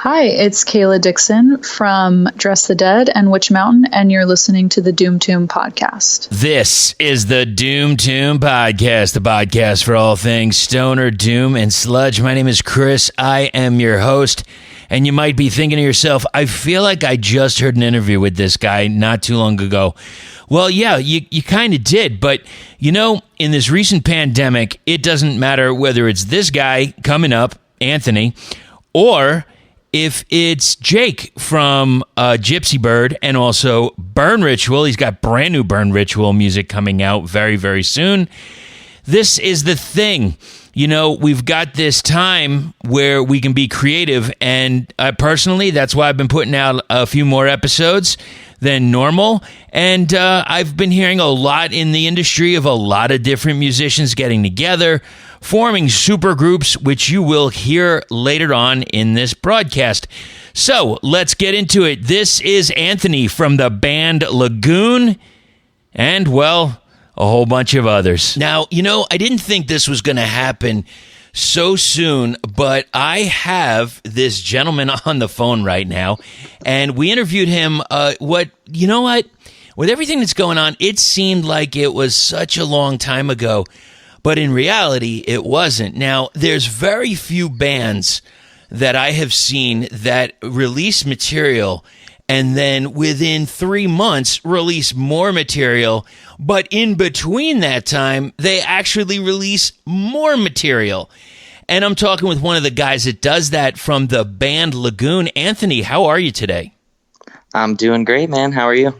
Hi, it's Kayla Dixon from Dress the Dead and Witch Mountain, and you're listening to the Podcast. This is the Podcast, the podcast for all things stoner, doom, and sludge. My name is Chris. I am your host, and you might be thinking to yourself, I feel like I just heard an interview with this guy not too long ago. Well, yeah, you kind of did, but you know, in this recent pandemic, it doesn't matter whether it's this guy coming up, Anthony, or if it's Jake from Gypsy Bird and also Burn Ritual. He's got brand new Burn Ritual music coming out very, very soon. This is the thing. You know, we've got this time where we can be creative, and personally, that's why I've been putting out a few more episodes than normal. And I've been hearing a lot in the industry of a lot of different musicians getting together, forming supergroups, which you will hear later on in this broadcast. So let's get into it. This is Anthony from the band LaGoon and, well, a whole bunch of others. Now, you know, I didn't think this was going to happen so soon, but I have this gentleman on the phone right now, and we interviewed him. With everything that's going on, it seemed like it was such a long time ago, but in reality, it wasn't. Now, there's very few bands that I have seen that release material and then within 3 months release more material, but in between that time, they actually release more material. And I'm talking with one of the guys that does that from the band LaGoon. Anthony, how are you today? I'm doing great, man. How are you?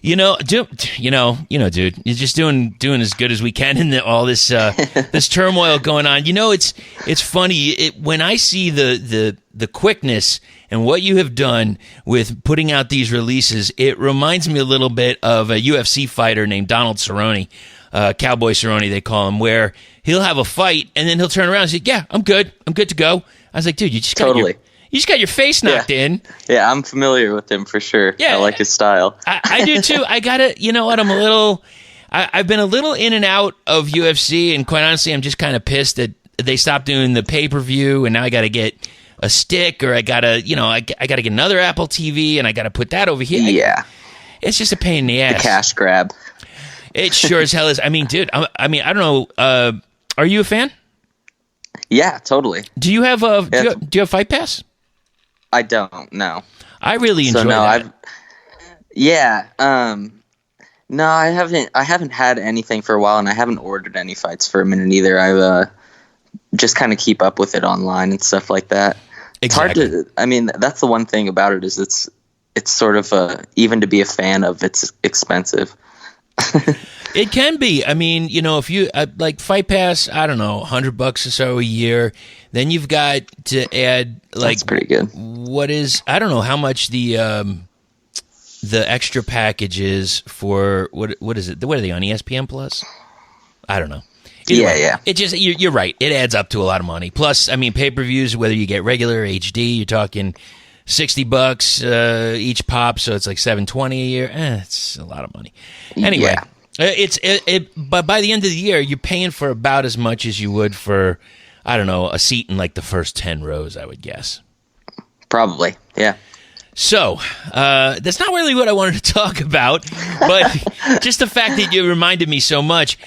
Dude, you're just doing as good as we can in all this this turmoil going on. You know, it's funny when I see the quickness and what you have done with putting out these releases. It reminds me a little bit of a UFC fighter named Donald Cerrone, Cowboy Cerrone they call him, where he'll have a fight and then he'll turn around and say, "Yeah, I'm good to go." I was like, dude, you just got your face knocked in. Yeah, I'm familiar with him for sure. Yeah, I like his style. I do too. You know what? I've been a little in and out of UFC, and quite honestly, I'm just kind of pissed that they stopped doing the pay-per-view, and now I got to get a stick, or I got to get another Apple TV, and I got to put that over here. Yeah. It's just a pain in the ass. The cash grab. It sure as hell is. I mean, dude, I don't know. Are you a fan? Yeah, totally. Do you have do you have Fight Pass? I don't. No. I really enjoy that. No, I haven't had anything for a while, and I haven't ordered any fights for a minute either. I just kind of keep up with it online and stuff like that. Exactly. It's hard to. I mean, that's the one thing about it is it's sort of even to be a fan of, it's expensive. It can be. I mean, you know, if you like Fight Pass, I don't know, $100 or so a year, then you've got to add like, that's pretty good. What is, I don't know how much the extra package is for what is it? What are they on, ESPN Plus? I don't know. Yeah. It just, you're right. It adds up to a lot of money. Plus, I mean, pay-per-views, whether you get regular or HD, you're talking $60 each pop, so it's like $720 a year. It's a lot of money. Anyway, but by the end of the year, you're paying for about as much as you would for, I don't know, a seat in like the first 10 rows, I would guess. Probably, yeah. So, that's not really what I wanted to talk about, but just the fact that you reminded me so much.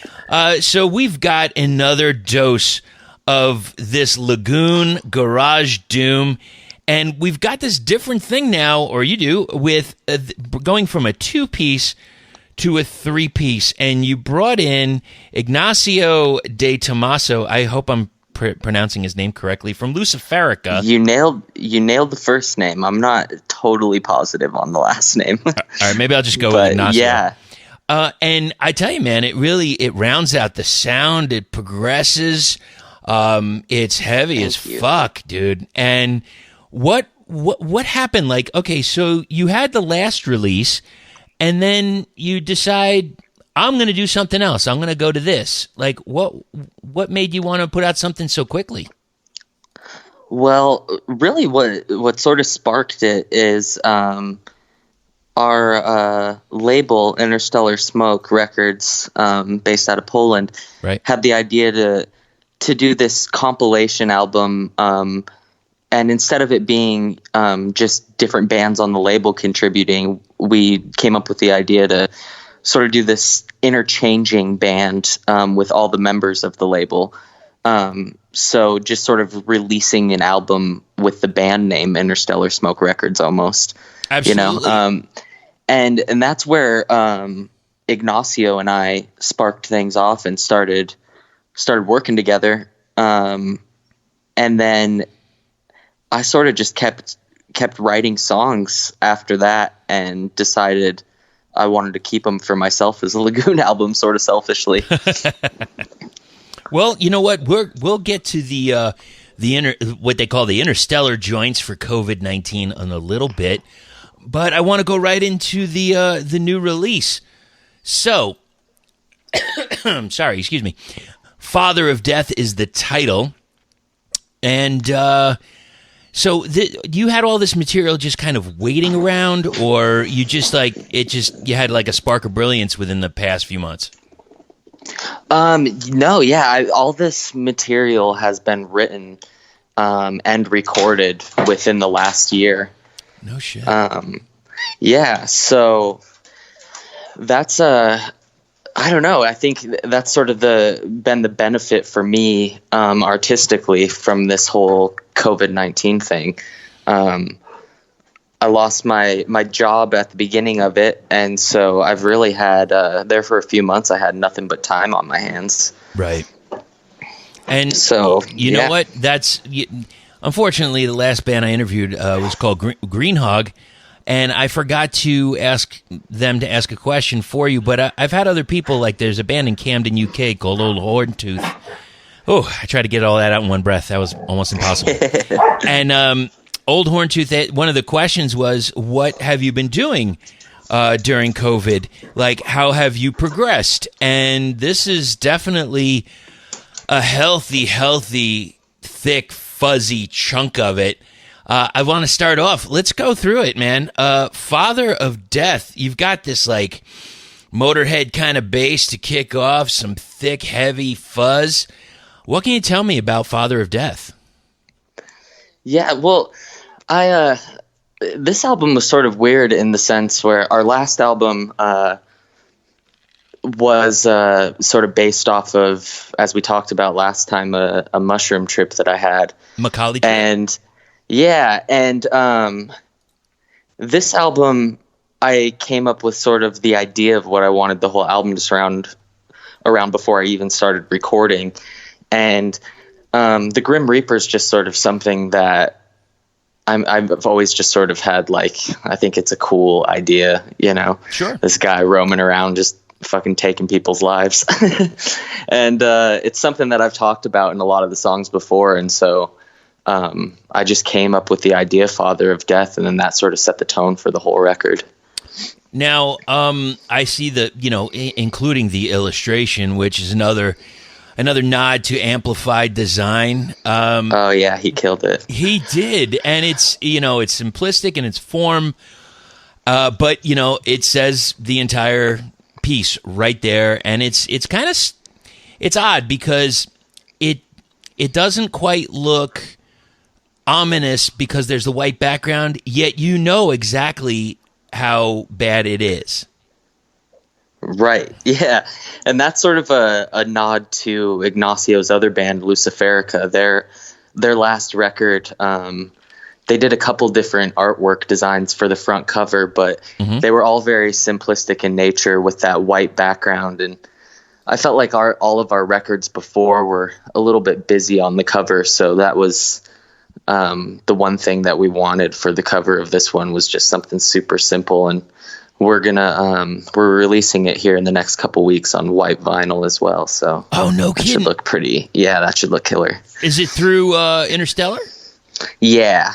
So we've got another dose of this LaGoon Garage Doom. And we've got this different thing now, or you do, with going from a 2-piece to a 3-piece. And you brought in Ignacio de Tomaso. I hope I'm pronouncing his name correctly, from Luciferica. You nailed the first name. I'm not totally positive on the last name. All right, maybe I'll just go with Ignacio. Yeah. And I tell you, man, it rounds out the sound. It progresses. It's heavy as fuck, dude. And what happened? Like, okay, so you had the last release, and then you decide, I'm going to do something else. I'm going to go to this. Like, what made you want to put out something so quickly? Well, really, what sort of sparked it is our label, Interstellar Smoke Records, based out of Poland, right, had the idea to do this compilation album instead of it being just different bands on the label contributing, we came up with the idea to sort of do this interchanging band with all the members of the label. So just sort of releasing an album with the band name Interstellar Smoke Records almost. Absolutely. And that's where Ignacio and I sparked things off and started working together. And then I sort of just kept writing songs after that and decided I wanted to keep them for myself as a LaGoon album, sort of selfishly. Well, you know what? We'll get to the what they call the Interstellar Joints for COVID-19 in a little bit, but I want to go right into the new release. So, sorry, excuse me. Father of Death is the title, and so you had all this material just kind of waiting around, or you just you had like a spark of brilliance within the past few months? No, yeah, all this material has been written and recorded within the last year. No shit. Yeah, so that's I don't know. I think that's sort of been the benefit for me artistically from this whole COVID-19 thing. I lost my job at the beginning of it, and so I've really had there for a few months. I had nothing but time on my hands. Right. And so you know what? That's unfortunately the last band I interviewed was called Green Hog, and I forgot to ask them to ask a question for you. But I've had other people, like there's a band in Camden, UK called Old Horntooth. Oh, I tried to get all that out in one breath. That was almost impossible. And Old Horntooth, one of the questions was, what have you been doing during COVID? Like, how have you progressed? And this is definitely a healthy, thick, fuzzy chunk of it. I want to start off. Let's go through it, man. Father of Death. You've got this, like, Motorhead kind of bass to kick off, some thick, heavy fuzz. What can you tell me about Father of Death? Yeah, well, this album was sort of weird in the sense where our last album was sort of based off of, as we talked about last time, a mushroom trip that I had. Macaulay trip. And yeah, and this album, I came up with sort of the idea of what I wanted the whole album to surround around before I even started recording. And the Grim Reaper is just sort of something that I've always just sort of had, like, I think it's a cool idea, you know? Sure. This guy roaming around just fucking taking people's lives. And it's something that I've talked about in a lot of the songs before. And so I just came up with the idea, Father of Death, and then that sort of set the tone for the whole record. Now, I see the, including the illustration, which is another nod to amplified design. Oh yeah, he killed it. He did, and it's it's simplistic in its form, but it says the entire piece right there, and it's kind of it's odd because it doesn't quite look ominous because there's the white background, yet you know exactly how bad it is. Right, yeah. And that's sort of a nod to Ignacio's other band, Luciferica. Their last record, they did a couple different artwork designs for the front cover, but they were all very simplistic in nature with that white background. And I felt like all of our records before were a little bit busy on the cover, so that was the one thing that we wanted for the cover of this one was just something super simple. And we're releasing it here in the next couple weeks on white vinyl as well. So oh, no that kidding. should look pretty. Yeah, that should look killer. Is it through Interstellar? Yeah.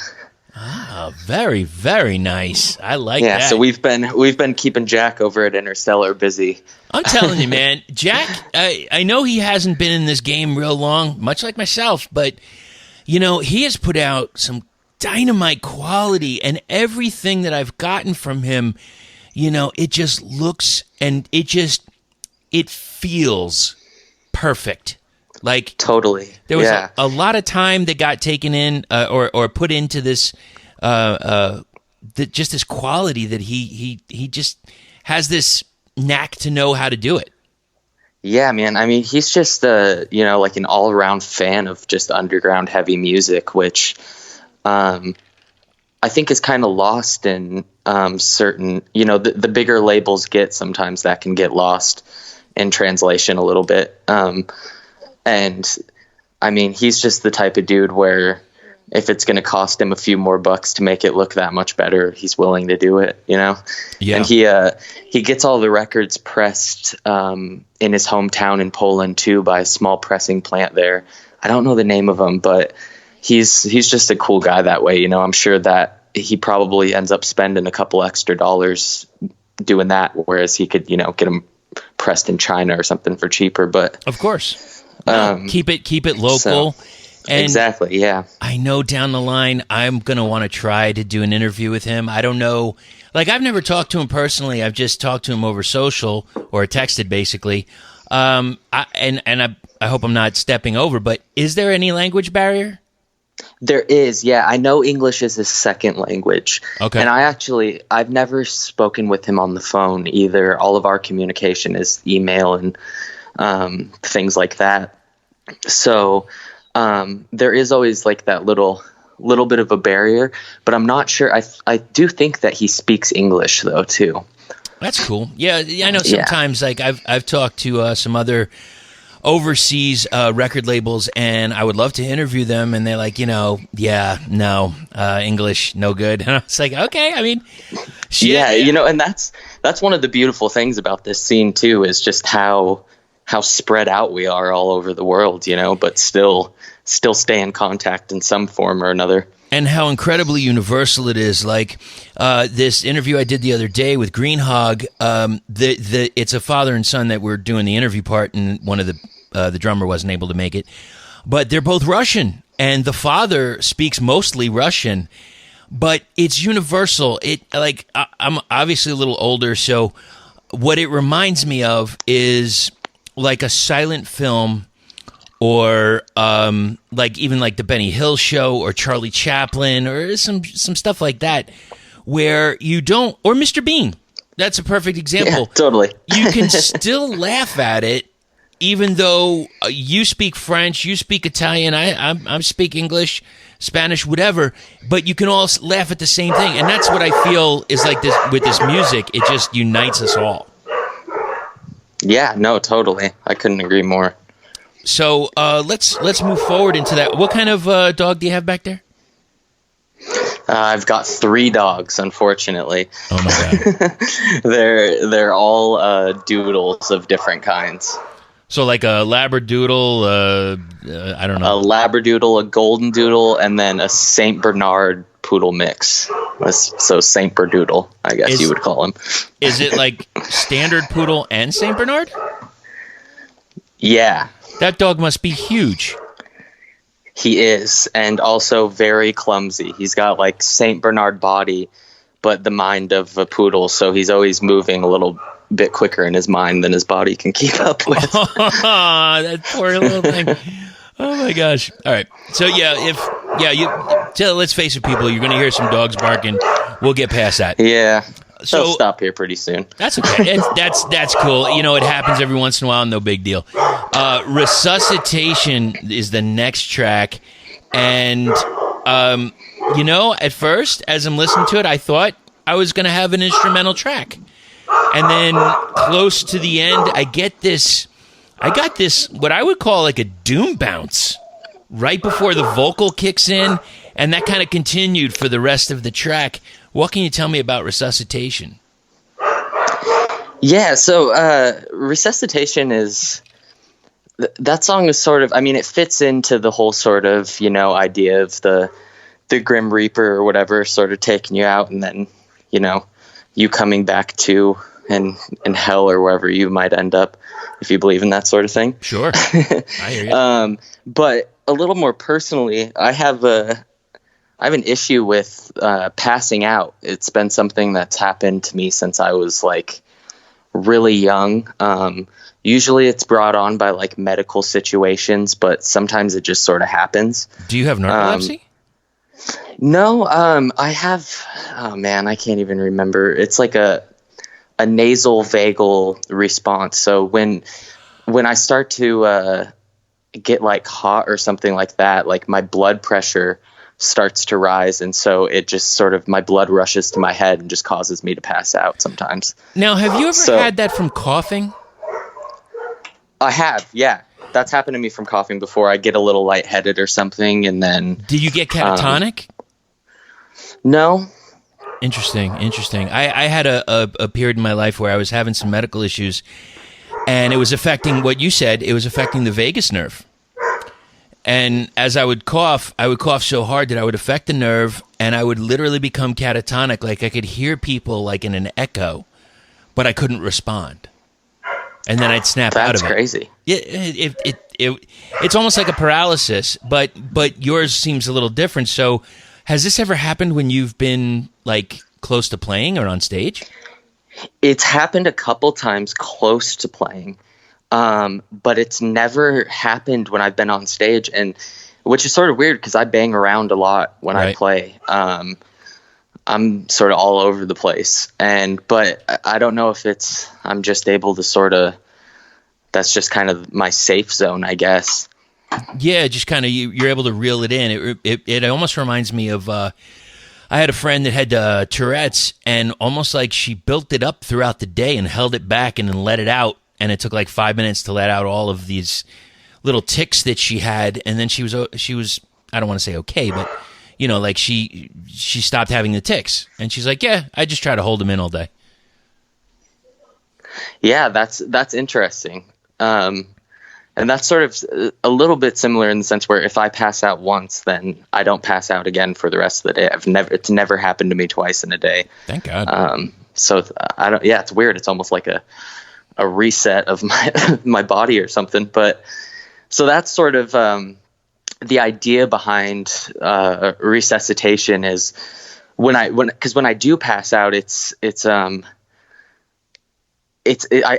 Ah, very, very nice. I like that. Yeah, so we've been keeping Jack over at Interstellar busy. I'm telling you, man, Jack, I know he hasn't been in this game real long, much like myself, but he has put out some dynamite quality, and everything that I've gotten from him, it just looks and it feels perfect. Like Totally. there was a lot of time that got taken in or put into this just this quality that he just has this knack to know how to do it. Yeah, man. I mean, he's just like an all-around fan of just underground heavy music, which I think is kind of lost in certain, the bigger labels get, sometimes that can get lost in translation a little bit. And I mean, he's just the type of dude where if it's going to cost him a few more bucks to make it look that much better, he's willing to do it, Yeah. And he gets all the records pressed in his hometown in Poland too, by a small pressing plant there. I don't know the name of him, but he's just a cool guy that way. I'm sure that he probably ends up spending a couple extra dollars doing that, whereas he could, get them pressed in China or something for cheaper. But of course, keep it local. So, exactly. Yeah. I know down the line, I'm going to want to try to do an interview with him. I don't know. Like, I've never talked to him personally. I've just talked to him over social or texted, basically. I hope I'm not stepping over, but is there any language barrier? There is. Yeah. I know English is his second language. Okay. And I've never spoken with him on the phone either. All of our communication is email and things like that. So there is always like that little bit of a barrier, but I'm not sure. I do think that he speaks English though too. That's cool. Yeah, I know sometimes like I've talked to some other overseas record labels, and I would love to interview them, and they're like, English no good. And I was like, okay, I mean, shit. Yeah, and that's one of the beautiful things about this scene too, is just how spread out we are all over the world, but still stay in contact in some form or another. And how incredibly universal it is. Like this interview I did the other day with Greenhog, it's a father and son that were doing the interview part, and one of the drummer wasn't able to make it. But they're both Russian, and the father speaks mostly Russian, but it's universal. I'm obviously a little older, so what it reminds me of is like a silent film, or like even like the Benny Hill Show or Charlie Chaplin or some stuff like that, where you don't, or Mr. Bean. That's a perfect example. Yeah, totally. You can still laugh at it, even though you speak French, you speak Italian, I speak English, Spanish, whatever, but you can all laugh at the same thing. And that's what I feel is like this with this music. It just unites us all. Yeah, no, totally. I couldn't agree more. So let's move forward into that. What kind of dog do you have back there? I've got 3 dogs, unfortunately. Oh my god! They're all doodles of different kinds. So like a Labradoodle, I don't know. A Labradoodle, a Golden Doodle, and then a Saint Bernard Poodle mix. So Saint Berdoodle, I guess you would call him. Is it like standard Poodle and Saint Bernard? Yeah. That dog must be huge. He is, and also very clumsy. He's got like Saint Bernard body, but the mind of a poodle, so he's always moving a little bit quicker in his mind than his body can keep up with. That poor little thing. Oh my gosh. All right. So let's face it, people, you're going to hear some dogs barking. We'll get past that. Yeah. So they'll stop here pretty soon. That's okay. That's cool. It happens every once in a while, no big deal. Resuscitation is the next track. And, at first, as I'm listening to it, I thought I was going to have an instrumental track. And then close to the end, I got this, what I would call like a doom bounce right before the vocal kicks in. And that kind of continued for the rest of the track. What can you tell me about Resuscitation? Yeah, so Resuscitation is... That song is sort of... I mean, it fits into the whole sort of, idea of the Grim Reaper or whatever sort of taking you out, and then, you coming back to in hell or wherever you might end up, if you believe in that sort of thing. Sure. I hear you. But a little more personally, I have an issue with passing out. It's been something that's happened to me since I was like really young. Usually it's brought on by like medical situations, but sometimes it just sort of happens. Do you have narcolepsy? No, I have, oh man, I can't even remember. It's like a nasal vagal response. So when I start to get like hot or something like that, like my blood pressure starts to rise, and so it just sort of, my blood rushes to my head and just causes me to pass out sometimes. Now, have you ever had that from coughing? I have, yeah. That's happened to me from coughing before. I get a little lightheaded or something, and then... Do you get catatonic? No. Interesting. I had a period in my life where I was having some medical issues, and it was affecting what you said. It was affecting the vagus nerve. And as I would cough so hard that I would affect the nerve, and I would literally become catatonic. Like I could hear people like in an echo, but I couldn't respond. And then I'd snap out of it. That's crazy. Yeah, it's almost like a paralysis, but yours seems a little different. So has this ever happened when you've been like close to playing or on stage? It's happened a couple times close to playing. But it's never happened when I've been on stage, and which is sort of weird because I bang around a lot when I play. I'm sort of all over the place, but I don't know if I'm just able to sort of, that's just kind of my safe zone, I guess. Yeah, just kind of you're able to reel it in. It almost reminds me of I had a friend that had Tourette's, and almost like she built it up throughout the day and held it back and then let it out. And it took like 5 minutes to let out all of these little tics that she had, and then she was I don't want to say okay, but you know, like she stopped having the tics, and she's like, yeah, I just try to hold them in all day. Yeah, that's interesting, and that's sort of a little bit similar in the sense where if I pass out once, then I don't pass out again for the rest of the day. It's never happened to me twice in a day. Thank God. So I don't. Yeah, it's weird. It's almost like a reset of my body or something. But so that's sort of the idea behind resuscitation is when I do pass out, I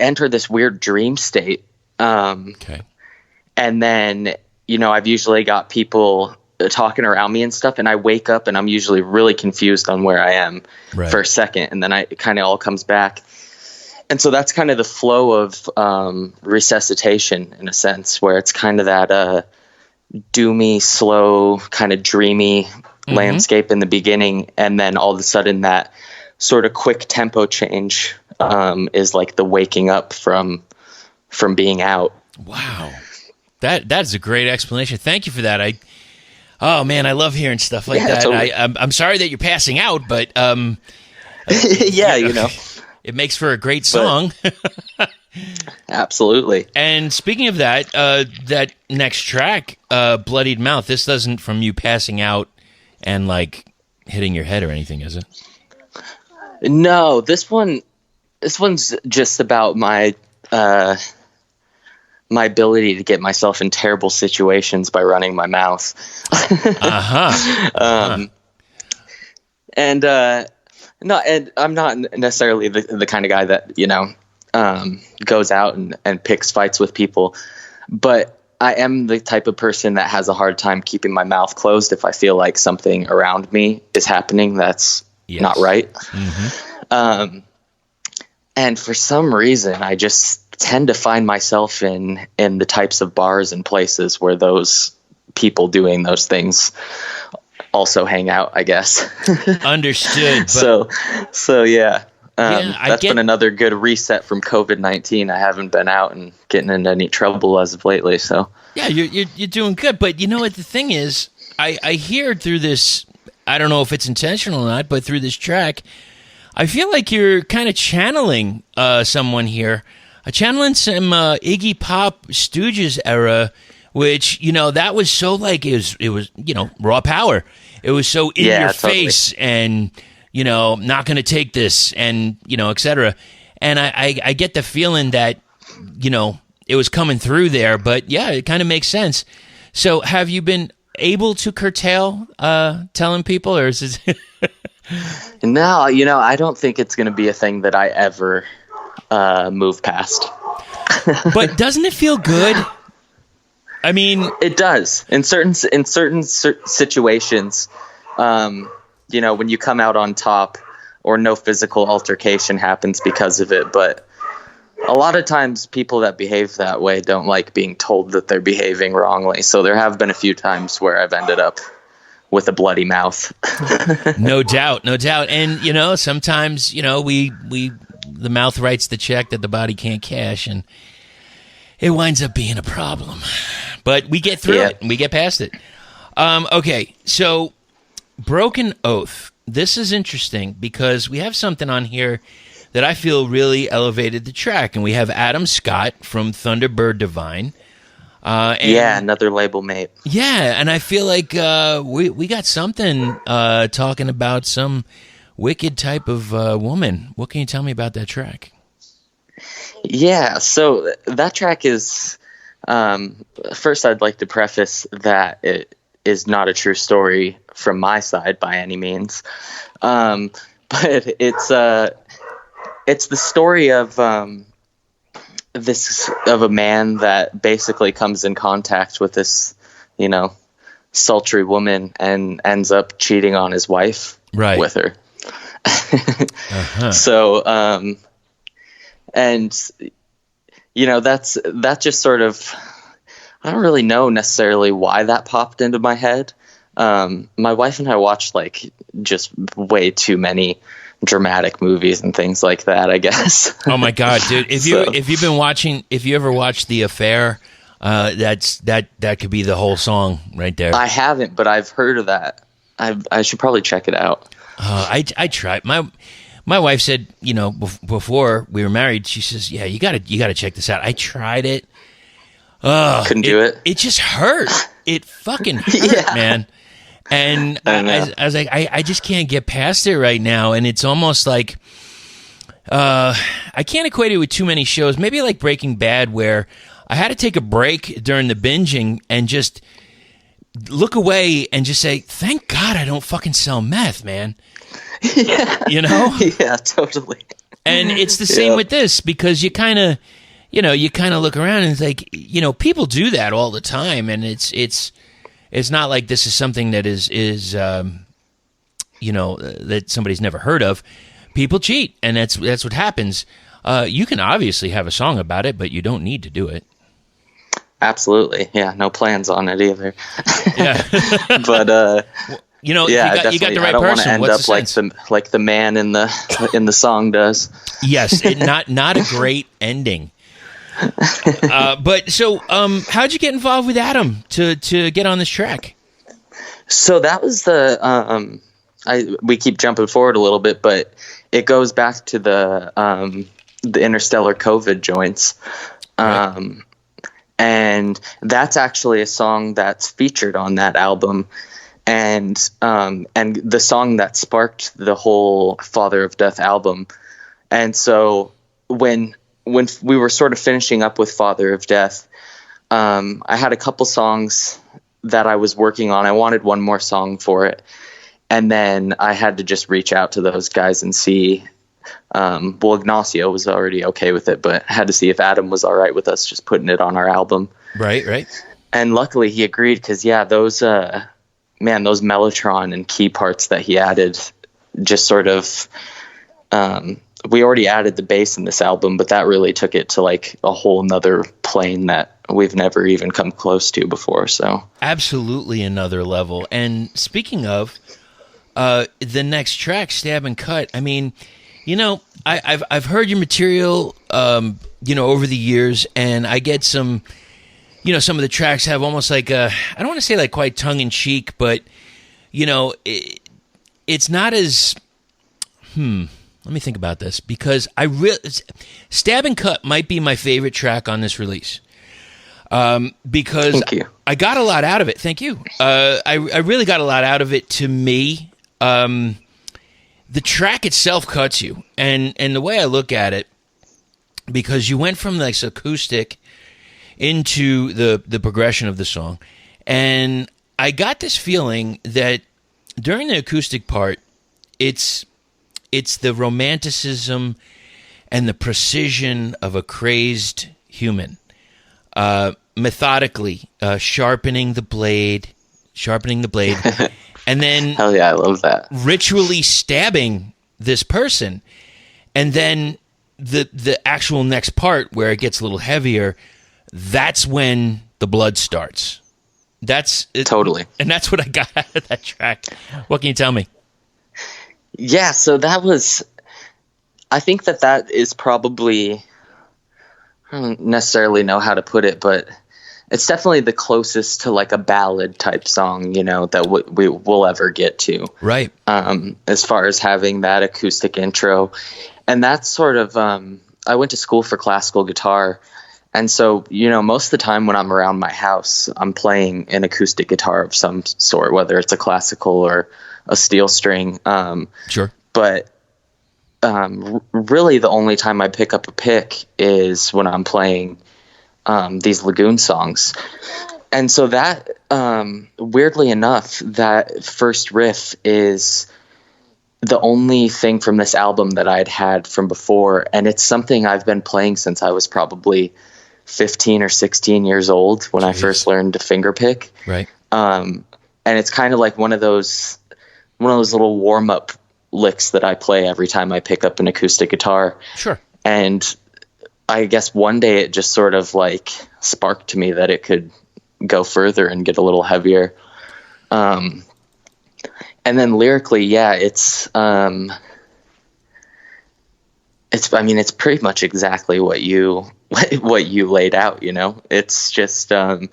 enter this weird dream state. Okay. And then, you know, I've usually got people talking around me and stuff, and I wake up and I'm usually really confused on where I am for a second, and then it kind of all comes back. And so that's kind of the flow of resuscitation in a sense, where it's kind of that doomy, slow, kind of dreamy landscape in the beginning, and then all of a sudden that sort of quick tempo change is like the waking up from being out. Wow, that's a great explanation. Thank you for that. Oh man, I love hearing stuff like that. Totally. I'm sorry that you're passing out, but yeah, you know. It makes for a great song. Absolutely. And speaking of that, that next track, Bloodied Mouth, this doesn't from you passing out and like hitting your head or anything, is it? No, this one's just about my ability to get myself in terrible situations by running my mouth. No, and I'm not necessarily the kind of guy that, you know, goes out and picks fights with people, but I am the type of person that has a hard time keeping my mouth closed if I feel like something around me is happening that's not right. Mm-hmm. And for some reason, I just tend to find myself in the types of bars and places where those people doing those things also hang out, I guess. Understood. So yeah. That's been another good reset from COVID-19. I haven't been out and getting into any trouble as of lately. So yeah, you're doing good. But you know what the thing is, I hear through this, I don't know if it's intentional or not, but through this track, I feel like you're kind of channeling someone here, channeling some Iggy Pop Stooges era, which, you know, that was so like it was you know, raw power. It was so in your face and, you know, not going to take this and, you know, et cetera. And I get the feeling that, you know, it was coming through there, but yeah, it kind of makes sense. So have you been able to curtail telling people, or is it? No, you know, I don't think it's going to be a thing that I ever move past. But doesn't it feel good? I mean, it does in certain situations. You know, when you come out on top, or no physical altercation happens because of it. But a lot of times, people that behave that way don't like being told that they're behaving wrongly. So there have been a few times where I've ended up with a bloody mouth. No doubt. And, you know, sometimes, you know, the mouth writes the check that the body can't cash, and it winds up being a problem. But we get through it, and we get past it. Okay, so Broken Oath. This is interesting because we have something on here that I feel really elevated the track, and we have Adam Scott from Thunderbird Divine. Another label mate. Yeah, and I feel like we got something talking about some wicked type of woman. What can you tell me about that track? Yeah, so that track is, first I'd like to preface that it is not a true story from my side by any means. But it's the story of a man that basically comes in contact with this, you know, sultry woman and ends up cheating on his wife with her. So, and you know, that's just sort of, I don't really know necessarily why that popped into my head. My wife and I watched like just way too many dramatic movies and things like that, I guess. Oh my God, dude! If you ever watched The Affair, that could be the whole song right there. I haven't, but I've heard of that. I should probably check it out. I tried. My wife said, you know, before we were married, she says, "Yeah, you gotta check this out." I tried it. Couldn't do it. It just hurt. It fucking hurt, man. And I was like, I just can't get past it right now. And it's almost like, I can't equate it with too many shows. Maybe like Breaking Bad, where I had to take a break during the binging and just look away and just say, thank God I don't fucking sell meth, man. Yeah. You know? Yeah, totally. And it's the same with this, because you kind of look around and it's like, you know, people do that all the time. And it's not like this is something that is you know, that somebody's never heard of. People cheat, and that's what happens. You can obviously have a song about it, but you don't need to do it. Absolutely, yeah. No plans on it either. Yeah, but you know, yeah, you got the right I don't person. want to end up like the man in the song does. Yes, not a great ending. But so, how'd you get involved with Adam to get on this track? So that was we keep jumping forward a little bit, but it goes back to the Interstellar COVID joints. Right. And that's actually a song that's featured on that album. And the song that sparked the whole Father of Death album. And so when we were sort of finishing up with Father of Death, I had a couple songs that I was working on. I wanted one more song for it. And then I had to just reach out to those guys and see, Ignacio was already okay with it, but I had to see if Adam was all right with us just putting it on our album. Right. And luckily he agreed, because, yeah, those Mellotron and key parts that he added just sort of, we already added the bass in this album, but that really took it to like a whole nother plane that we've never even come close to before. So absolutely another level. And speaking of the next track, Stab and Cut, I mean, you know, I've heard your material, you know, over the years, and I get some, you know, some of the tracks have almost like I don't want to say like quite tongue in cheek, but you know, it's not as let me think about this, because Stab and Cut might be my favorite track on this release. Because Thank you. I got a lot out of it. Thank you. I really got a lot out of it. To me, the track itself cuts you, and the way I look at it, because you went from like acoustic into the progression of the song, and I got this feeling that during the acoustic part, it's the romanticism and the precision of a crazed human, methodically sharpening the blade, and then hell yeah, I love that. Ritually stabbing this person, and then the actual next part where it gets a little heavier, that's when the blood starts. That's it, totally, and that's what I got out of that track. What can you tell me? Yeah, so that was, I think that is probably, I don't necessarily know how to put it, but it's definitely the closest to like a ballad type song, that we will ever get to. Right. As far as having that acoustic intro. And that's sort of, I went to school for classical guitar. And so, most of the time when I'm around my house, I'm playing an acoustic guitar of some sort, whether it's a classical or a steel string. Sure. But really the only time I pick up a pick is when I'm playing these LaGoon songs. And so that, weirdly enough, that first riff is the only thing from this album that I'd had from before. And it's something I've been playing since I was probably 15 or 16 years old when I first learned to finger pick. Right. And it's kind of like one of those little warm up licks that I play every time I pick up an acoustic guitar. Sure. And I guess one day it just sort of like sparked to me that it could go further and get a little heavier. And then lyrically, yeah, it's pretty much exactly what you laid out, it's just, but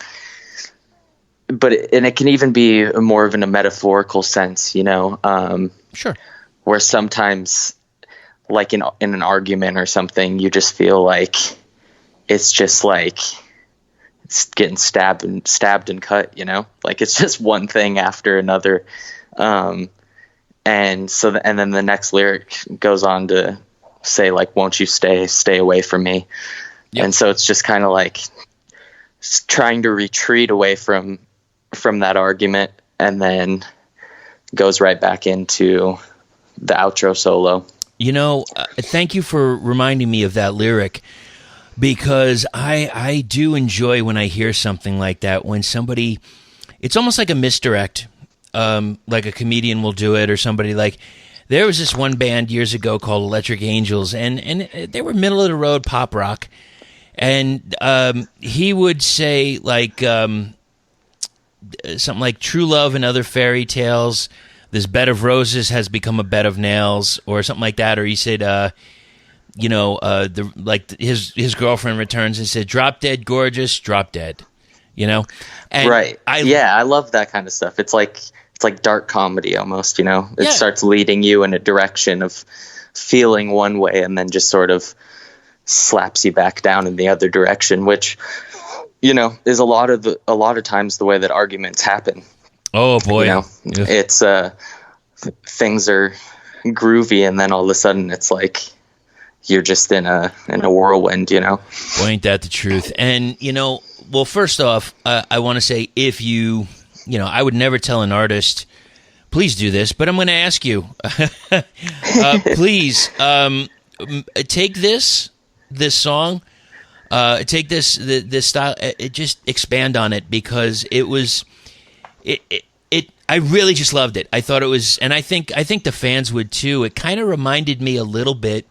it can even be more of in a metaphorical sense, Sure. Where sometimes like in an argument or something, you just feel like it's just like it's getting stabbed and cut, like it's just one thing after another. And then the next lyric goes on to say like, won't you stay away from me? Yep. And so it's just kind of like trying to retreat away from that argument, and then goes right back into the outro solo. Thank you for reminding me of that lyric, because I do enjoy when I hear something like that, when somebody, it's almost like a misdirect, like a comedian will do it, or somebody like, there was this one band years ago called Electric Angels, and they were middle of the road pop rock, and he would say like something like "True love and other fairy tales. This bed of roses has become a bed of nails," or something like that. Or he said, his girlfriend returns and said, "Drop dead gorgeous, drop dead." And right. I love that kind of stuff. It's like dark comedy almost, It starts leading you in a direction of feeling one way and then just sort of slaps you back down in the other direction, which, is a lot of times the way that arguments happen. Oh boy. It's things are groovy and then all of a sudden it's like you're just in a whirlwind, Boy, ain't that the truth. And, well, first off, I want to say, if you I would never tell an artist, please do this, but I'm going to ask you, please take this song, take this style, just expand on it, because it was, I really just loved it. I thought it was, and I think the fans would too. It kind of reminded me a little bit.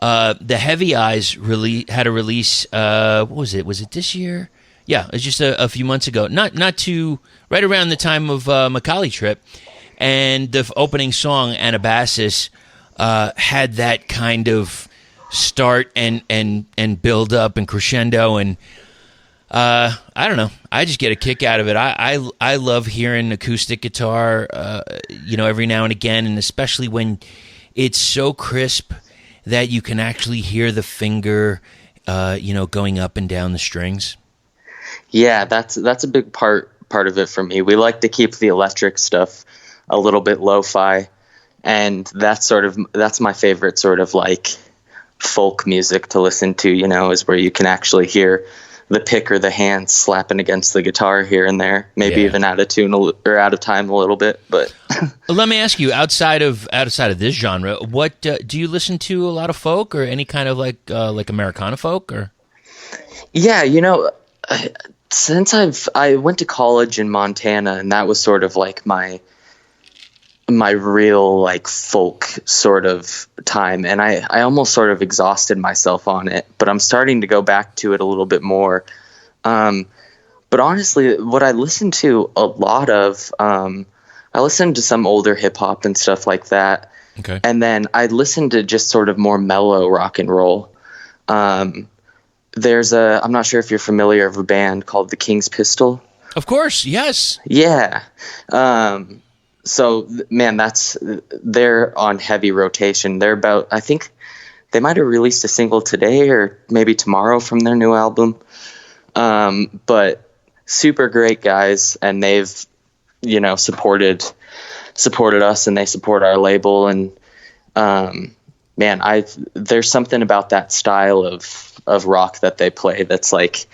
The Heavy Eyes had a release. What was it? Was it this year? Yeah, it was just a few months ago. Not too, right around the time of Macaulay Trip, and the opening song Anabasis had that kind of start and build up and crescendo, and I don't know. I just get a kick out of it. I love hearing acoustic guitar, every now and again, and especially when it's so crisp that you can actually hear the finger, going up and down the strings. Yeah, that's a big part of it for me. We like to keep the electric stuff a little bit lo-fi, and that's my favorite sort of like folk music to listen to, is where you can actually hear the pick or the hand slapping against the guitar here and there, maybe even out of tune or out of time a little bit. But let me ask you, outside of this genre, what do you listen to? A lot of folk, or any kind of like Americana folk, or? Yeah, since I went to college in Montana, and that was sort of like my real like folk sort of time, and I almost sort of exhausted myself on it, but I'm starting to go back to it a little bit more. But honestly, what I listen to a lot of, I listen to some older hip hop and stuff like that. Okay. And then I listen to just sort of more mellow rock and roll. I'm not sure if you're familiar of a band called the King's Pistol. Of course, yes. Yeah. So man, they're on heavy rotation. They're about, I think they might have released a single today or maybe tomorrow from their new album. But super great guys, and they've, supported us, and they support our label. And, man, there's something about that style of rock that they play that's like,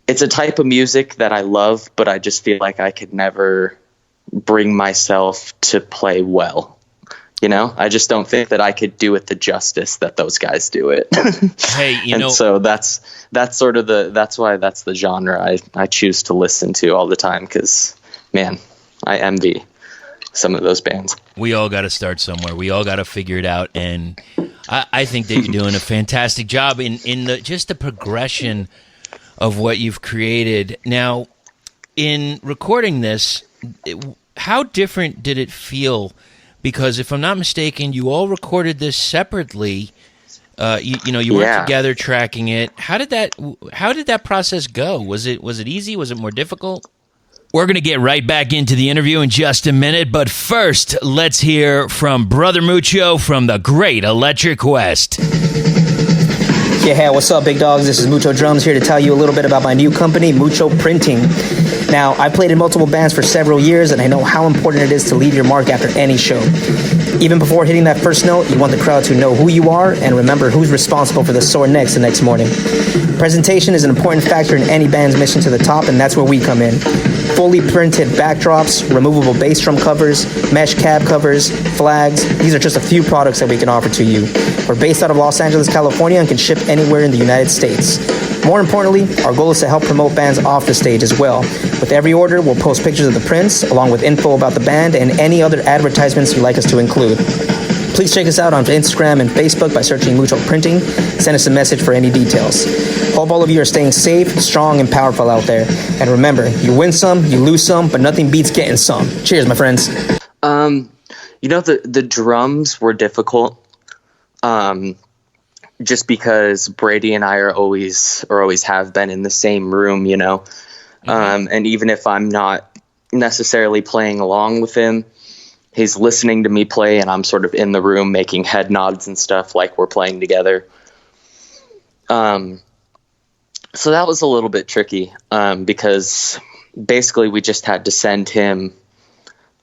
it's a type of music that I love, but I just feel like I could never bring myself to play well. I just don't think that I could do it the justice that those guys do it. Hey, so that's sort of that's why that's the genre I choose to listen to all the time. 'Cause man, I envy some of those bands. We all got to start somewhere. We all got to figure it out. And I think that you're doing a fantastic job in just the progression of what you've created. Now, in recording this, how different did it feel? Because if I'm not mistaken, you all recorded this separately. You worked together tracking it. How did that process go? Was it easy? Was it more difficult? We're going to get right back into the interview in just a minute, but first, let's hear from Brother Mucho from the Great Electric West. Yeah, hey, what's up, big dogs? This is Mucho Drums here to tell you a little bit about my new company, Mucho Printing. Now, I've played in multiple bands for several years, and I know how important it is to leave your mark after any show. Even before hitting that first note, you want the crowd to know who you are and remember who's responsible for the sore necks the next morning. Presentation is an important factor in any band's mission to the top, and that's where we come in. Fully printed backdrops, removable bass drum covers, mesh cab covers, flags. These are just a few products that we can offer to you. We're based out of Los Angeles, California, and can ship anywhere in the United States. More importantly, our goal is to help promote bands off the stage as well. With every order, we'll post pictures of the prints, along with info about the band and any other advertisements you'd like us to include. Please check us out on Instagram and Facebook by searching Mucho Printing. Send us a message for any details. Hope all of you are staying safe, strong, and powerful out there. And remember, you win some, you lose some, but nothing beats getting some. Cheers, my friends. The drums were difficult. Just because Brady and I are always have been in the same room, and even if I'm not necessarily playing along with him, he's listening to me play, and I'm sort of in the room making head nods and stuff like we're playing together. So that was a little bit tricky, because basically we just had to send him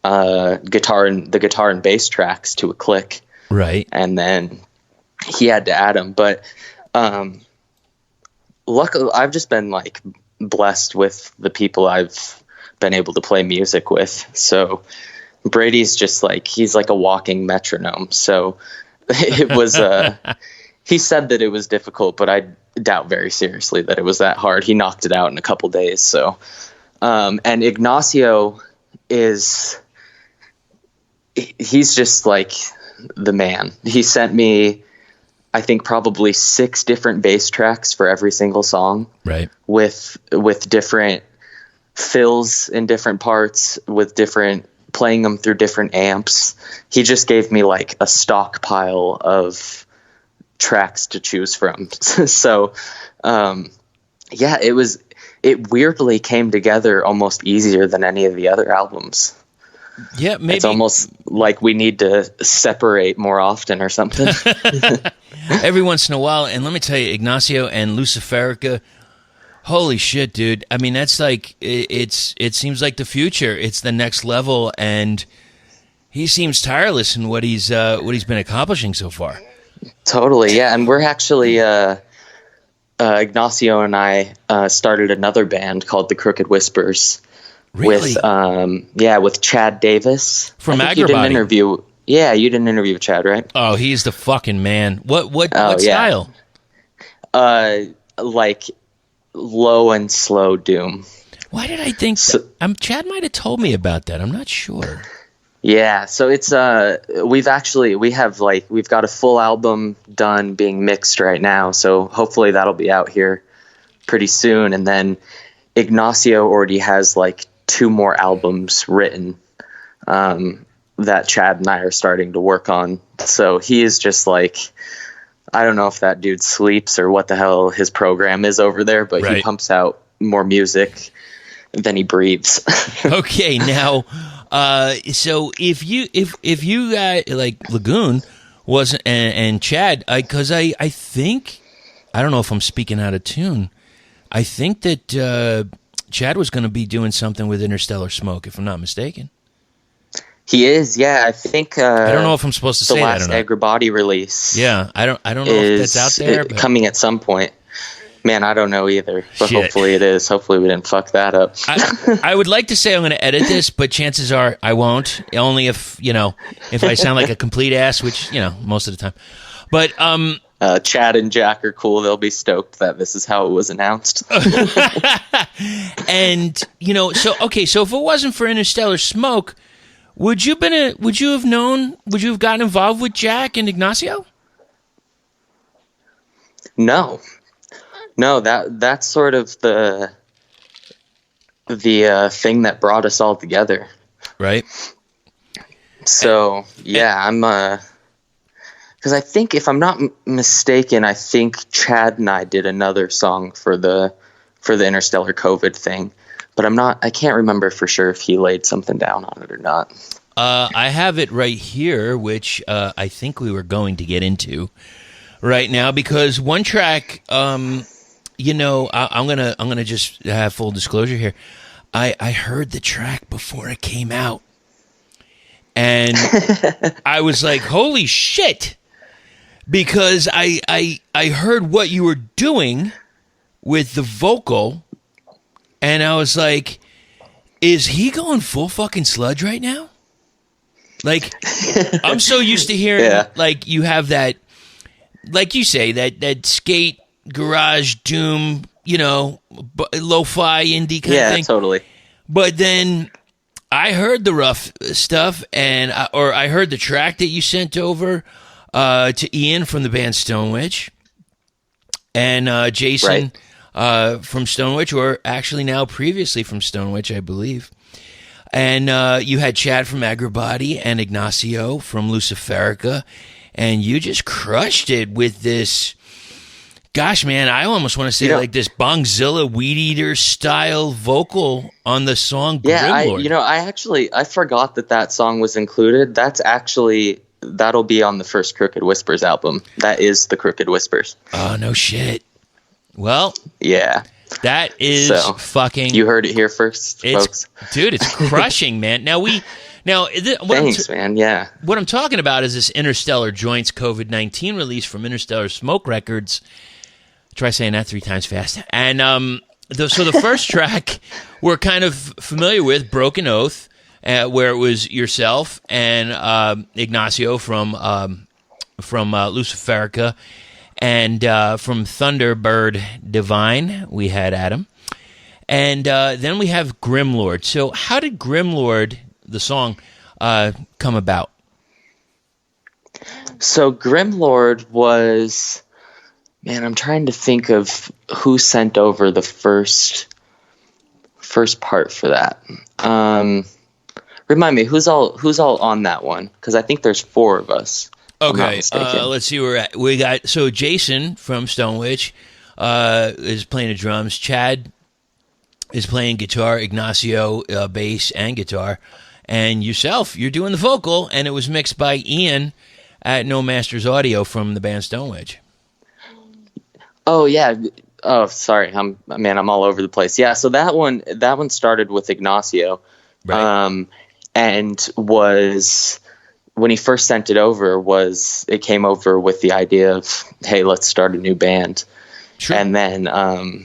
the guitar and bass tracks to a click. Right. And then he had to add them. But luckily, I've just been like blessed with the people I've been able to play music with. So Brady's just like, he's like a walking metronome. So it was, he said that it was difficult, but I doubt very seriously that it was that hard. He knocked it out in a couple days. So, and Ignacio he's just like the man. He sent me, I think, probably 6 different bass tracks for every single song. Right. With different fills in different parts, with playing them through different amps. He just gave me like a stockpile of tracks to choose from. So, it weirdly came together almost easier than any of the other albums. Yeah, maybe. It's almost like we need to separate more often or something. Every once in a while, and let me tell you, Ignacio and Luciferica, holy shit, dude. I mean, that's like, it seems like the future. It's the next level, and he seems tireless in what he's been accomplishing so far. Totally, yeah. And we're actually, Ignacio and I started another band called the Crooked Whispers. Really? With Chad Davis. From Agrabody. You didn't interview Chad, right? Oh, he's the fucking man. What yeah. style? like low and slow doom. Why did I think Chad might have told me about that? I'm not sure. Yeah, so it's we've got a full album done being mixed right now, so hopefully that'll be out here pretty soon. And then Ignacio already has like 2 more albums written that Chad and I are starting to work on. So he is just like, I don't know if that dude sleeps or what the hell his program is over there, but He pumps out more music than he breathes. Okay, now, so if you got like LaGoon wasn't and Chad, because I think, I don't know if I'm speaking out of tune. I think that Chad was going to be doing something with Interstellar Smoke, if I'm not mistaken. He is, yeah. I think I don't know if I'm supposed to say that or not. The last Agrabody release. Yeah, I don't know if that's out there. But coming at some point. Man, I don't know either, but Shit. Hopefully it is. Hopefully we didn't fuck that up. I would like to say I'm going to edit this, but chances are I won't. Only if I sound like a complete ass, which most of the time. But Chad and Jack are cool. They'll be stoked that this is how it was announced. And so if it wasn't for Interstellar Smoke, would you have gotten involved with Jack and Ignacio? No, that's sort of the thing that brought us all together. Right. So I'm because I think, if I'm not mistaken, I think Chad and I did another song for the Interstellar COVID thing, but I can't remember for sure if he laid something down on it or not. I have it right here, which I think we were going to get into right now, because one track, I'm gonna just have full disclosure here. I heard the track before it came out, and I was like, "Holy shit!" Because I heard what you were doing with the vocal, and I was like, "Is he going full fucking sludge right now?" Like, I'm so used to hearing like you have that, like you say, that skate garage doom, lo-fi indie kind of thing. Yeah, totally. But then I heard the rough stuff, or I heard the track that you sent over to Ian from the band Stonewitch, and Jason from Stonewitch, or actually now previously from Stonewitch, I believe. And you had Chad from Agrabody and Ignacio from Luciferica, and you just crushed it with this. Gosh, man, I almost want to say like this Bongzilla Weed Eater style vocal on the song Grimlord. I forgot that song was included. That'll be on the first Crooked Whispers album. That is the Crooked Whispers. Oh, no shit. Well, yeah. That is fucking... You heard it here first, folks. Dude, it's crushing, man. Thanks, man, yeah. What I'm talking about is this Interstellar Joints COVID-19 release from Interstellar Smoke Records. Try saying that 3 times fast. And so the first track we're kind of familiar with, Broken Oath, where it was yourself and Ignacio from Luciferica, and from Thunderbird Divine, we had Adam. And then we have Grimlord. So how did Grimlord, the song, come about? So Grimlord was... Man, I'm trying to think of who sent over the first part for that. Remind me, who's all on that one? Because I think there's 4 of us. Okay, let's see where we're at. We got Jason from Stonewitch is playing the drums. Chad is playing guitar. Ignacio bass and guitar, and yourself, you're doing the vocal. And it was mixed by Ian at No Masters Audio from the band Stonewitch. Oh yeah. Oh, sorry. I'm all over the place. Yeah. So that one started with Ignacio, right. And was, when he first sent it over, it came over with the idea of, hey, let's start a new band. Sure. And then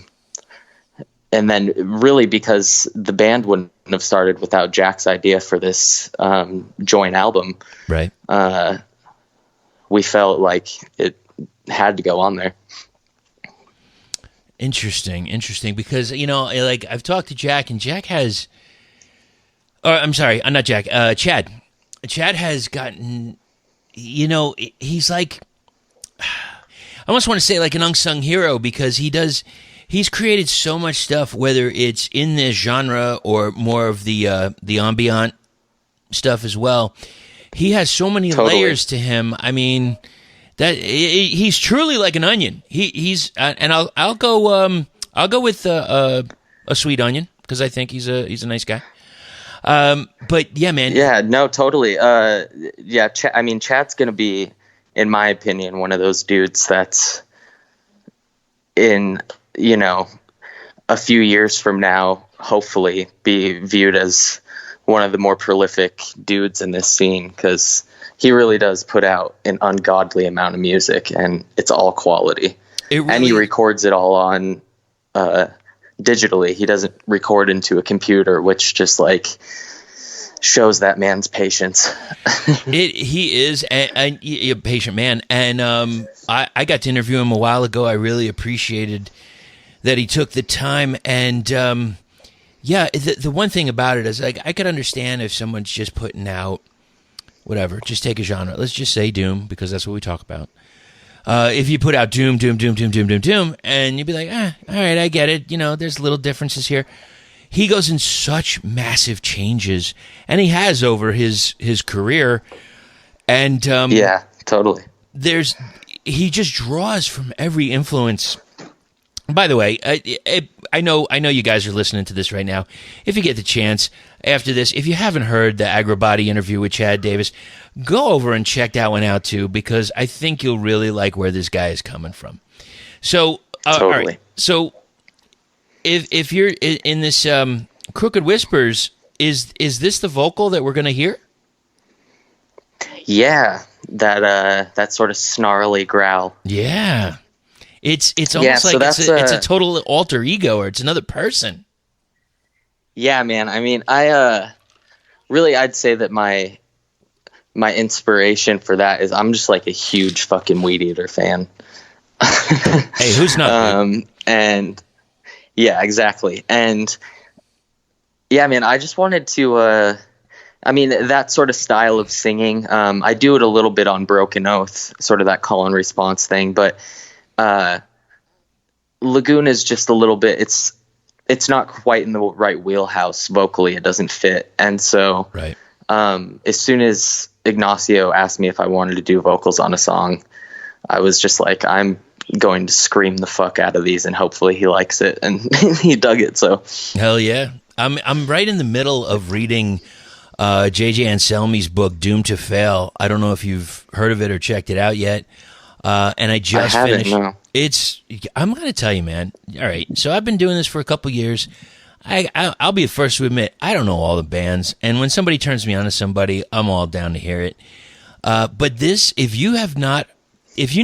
really, because the band wouldn't have started without Jack's idea for this joint album, right? We felt like it had to go on there. Interesting, because, like, I've talked to Jack, and Jack has, or I'm sorry, not Jack, Chad. Chad has gotten, he's like, I almost want to say like an unsung hero, because he's created so much stuff, whether it's in this genre or more of the ambient stuff as well. He has so many layers to him. I mean, that he's truly like an onion. He's and I'll go with a sweet onion, because I think he's a nice guy. But yeah, man. Yeah, no, totally. Chad's gonna be, in my opinion, one of those dudes that's in, a few years from now, hopefully be viewed as one of the more prolific dudes in this scene, because he really does put out an ungodly amount of music, and it's all quality. And he records it all on digitally. He doesn't record into a computer, which just like shows that man's patience. He is a patient man, and I got to interview him a while ago. I really appreciated that he took the time, and the one thing about it is, like, I could understand if someone's just putting out whatever, just take a genre. Let's just say doom, because that's what we talk about. If you put out doom, and you'd be like, all right, I get it. There's little differences here. He goes in such massive changes, and he has over his career. And yeah, totally. He just draws from every influence. By the way, I know you guys are listening to this right now. If you get the chance after this, if you haven't heard the Agrobody interview with Chad Davis, go over and check that one out too, because I think you'll really like where this guy is coming from. So, totally. All right. So, if you're in this Crooked Whispers, is this the vocal that we're going to hear? Yeah, that sort of snarly growl. Yeah. It's almost like it's a total alter ego, or it's another person. Yeah, man. I mean, I'd say that my inspiration for that is I'm just like a huge fucking Weed Eater fan. Hey, who's not? And yeah, exactly. And yeah, man, I just wanted to, that sort of style of singing, I do it a little bit on Broken Oath, sort of that call and response thing, but LaGoon is just a little bit, it's not quite in the right wheelhouse vocally. It doesn't fit. And so, right. As soon as Ignacio asked me if I wanted to do vocals on a song, I was just like, I'm going to scream the fuck out of these, and hopefully he likes it. And he dug it. So hell yeah. I'm right in the middle of reading J.J. Anselmi's book, Doomed to Fail. I don't know if you've heard of it or checked it out yet. And I just finished. No. I'm going to tell you, man. All right. So I've been doing this for a couple years. I'll be the first to admit, I don't know all the bands. And when somebody turns me on to somebody, I'm all down to hear it. But this, if you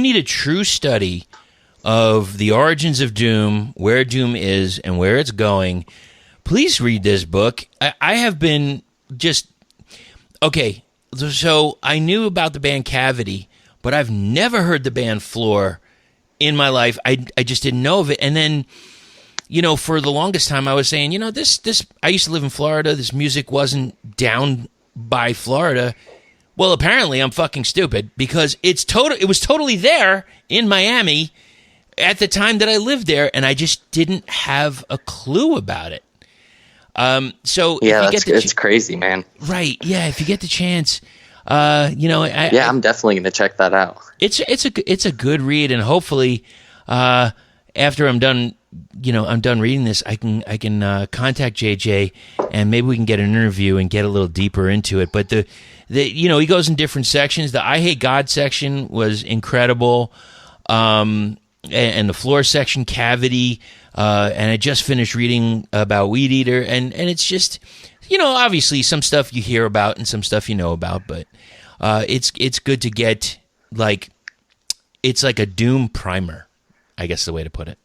need a true study of the origins of Doom, where Doom is and where it's going, please read this book. I have been just, okay. So I knew about the band Cavity, but I've never heard the band Floor in my life. I just didn't know of it. And then, for the longest time I was saying, this I used to live in Florida. This music wasn't down by Florida. Well, apparently I'm fucking stupid, because it was totally there in Miami at the time that I lived there, and I just didn't have a clue about it. So yeah, it's crazy, man. Right. Yeah. If you get the chance, I'm definitely going to check that out. It's a good read, and hopefully, after I'm done reading this, I can contact JJ, and maybe we can get an interview and get a little deeper into it. But he goes in different sections. The I Hate God section was incredible, and the Floor section, Cavity, and I just finished reading about Weed Eater, and it's just, obviously some stuff you hear about and some stuff you know about, but it's good to get, like, it's like a Doom primer, I guess the way to put it.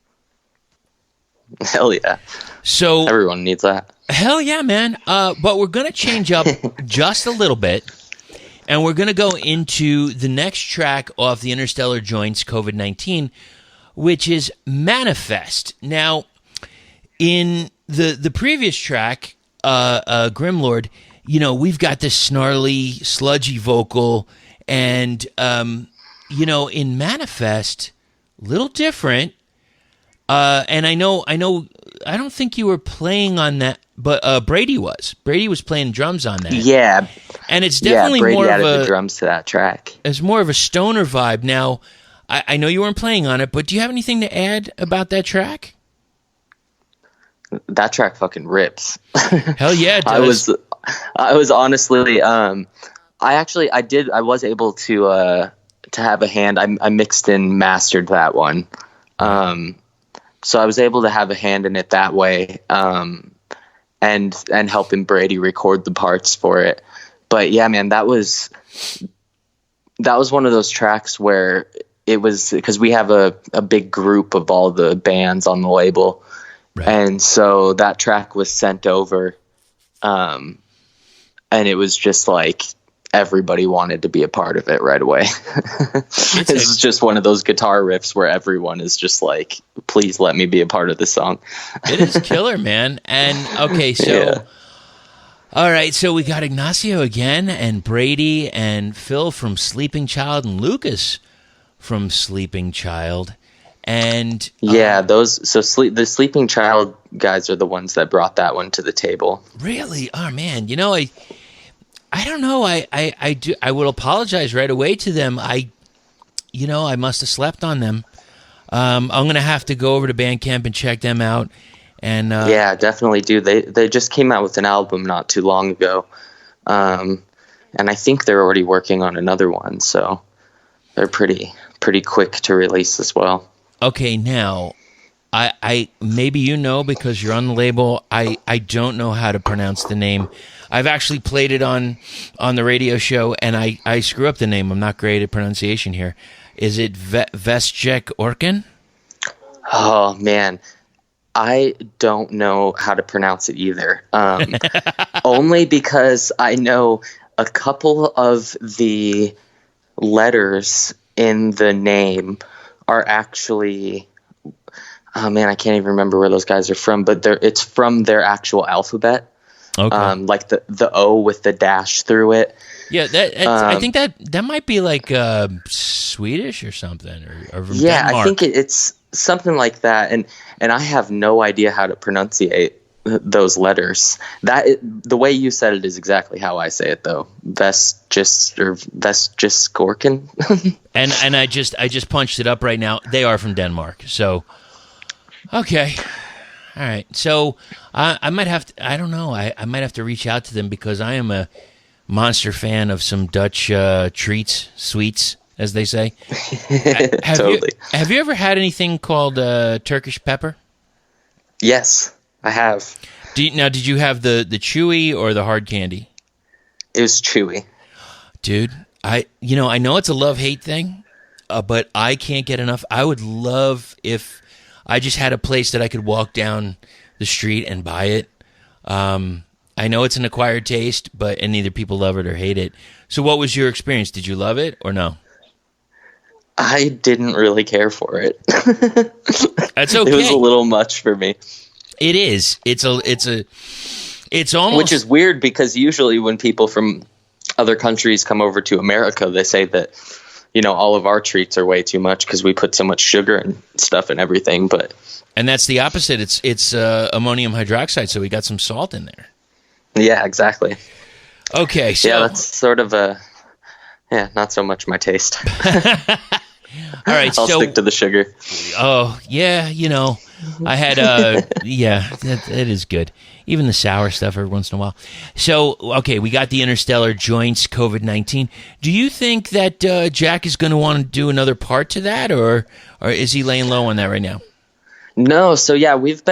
Hell yeah. So everyone needs that. Hell yeah, man. But we're going to change up just a little bit, and we're going to go into the next track off the Interstellar Joints COVID-19, which is Manifest. Now, in the previous track, Grimlord, we've got this snarly, sludgy vocal, and in Manifest, little different. And I don't think you were playing on that, but Brady was. Brady was playing drums on that. Yeah. And it's definitely Brady more added of the drums to that track. It's more of a stoner vibe. Now, I know you weren't playing on it, but do you have anything to add about that track? That track fucking rips. Hell yeah, it does. I was honestly, I was able to have a hand. I mixed and mastered that one. So I was able to have a hand in it that way, and helping Brady record the parts for it. But yeah, man, that was one of those tracks where it was, because we have a big group of all the bands on the label. Right. And so that track was sent over, and it was just like everybody wanted to be a part of it right away. It's just one of those guitar riffs where everyone is just like, please let me be a part of this song. It is killer, man. And okay, so all right, so we got Ignacio again, and Brady and Phil from Sleeping Child, and Lucas from Sleeping Child. And the Sleeping Child guys are the ones that brought that one to the table. Really? Oh man, I don't know. I will apologize right away to them. I must have slept on them. I'm gonna have to go over to Bandcamp and check them out. And yeah, definitely do. They just came out with an album not too long ago, and I think they're already working on another one. So they're pretty quick to release as well. Okay, now, I maybe because you're on the label, I don't know how to pronounce the name. I've actually played it on the radio show, and I screw up the name. I'm not great at pronunciation here. Is it Vesjek Orkin? Oh, man. I don't know how to pronounce it either. Only because I know a couple of the letters in the name are actually, oh man, I can't even remember where those guys are from, but it's from their actual alphabet. Okay. Like the O with the dash through it. Yeah, I think that might be like Swedish or something, or from Denmark. I think it's something like that, and I have no idea how to pronunciate those letters. The way you said it is exactly how I say it, though. Vesjiskorken. and I just punched it up right now. They are from Denmark. So okay, all right. So I might have to. I don't know. I might have to reach out to them, because I am a monster fan of some Dutch sweets, as they say. Totally. Have you ever had anything called Turkish pepper? Yes, I have. Did you have the chewy or the hard candy? It was chewy. Dude, I know it's a love-hate thing, but I can't get enough. I would love if I just had a place that I could walk down the street and buy it. I know it's an acquired taste, and either people love it or hate it. So what was your experience? Did you love it or no? I didn't really care for it. That's okay. It was a little much for me. It is. It's almost, which is weird, because usually when people from other countries come over to America, they say that, all of our treats are way too much because we put so much sugar and stuff and everything. And that's the opposite. It's ammonium hydroxide, so we got some salt in there. Yeah, exactly. Okay, so yeah, that's sort of not so much my taste. All right, I'll stick to the sugar. Oh yeah, I had it is good. Even the sour stuff every once in a while. So okay, we got the Interstellar Joints COVID-19. Do you think that Jack is going to want to do another part to that, or is he laying low on that right now? No, so yeah, we've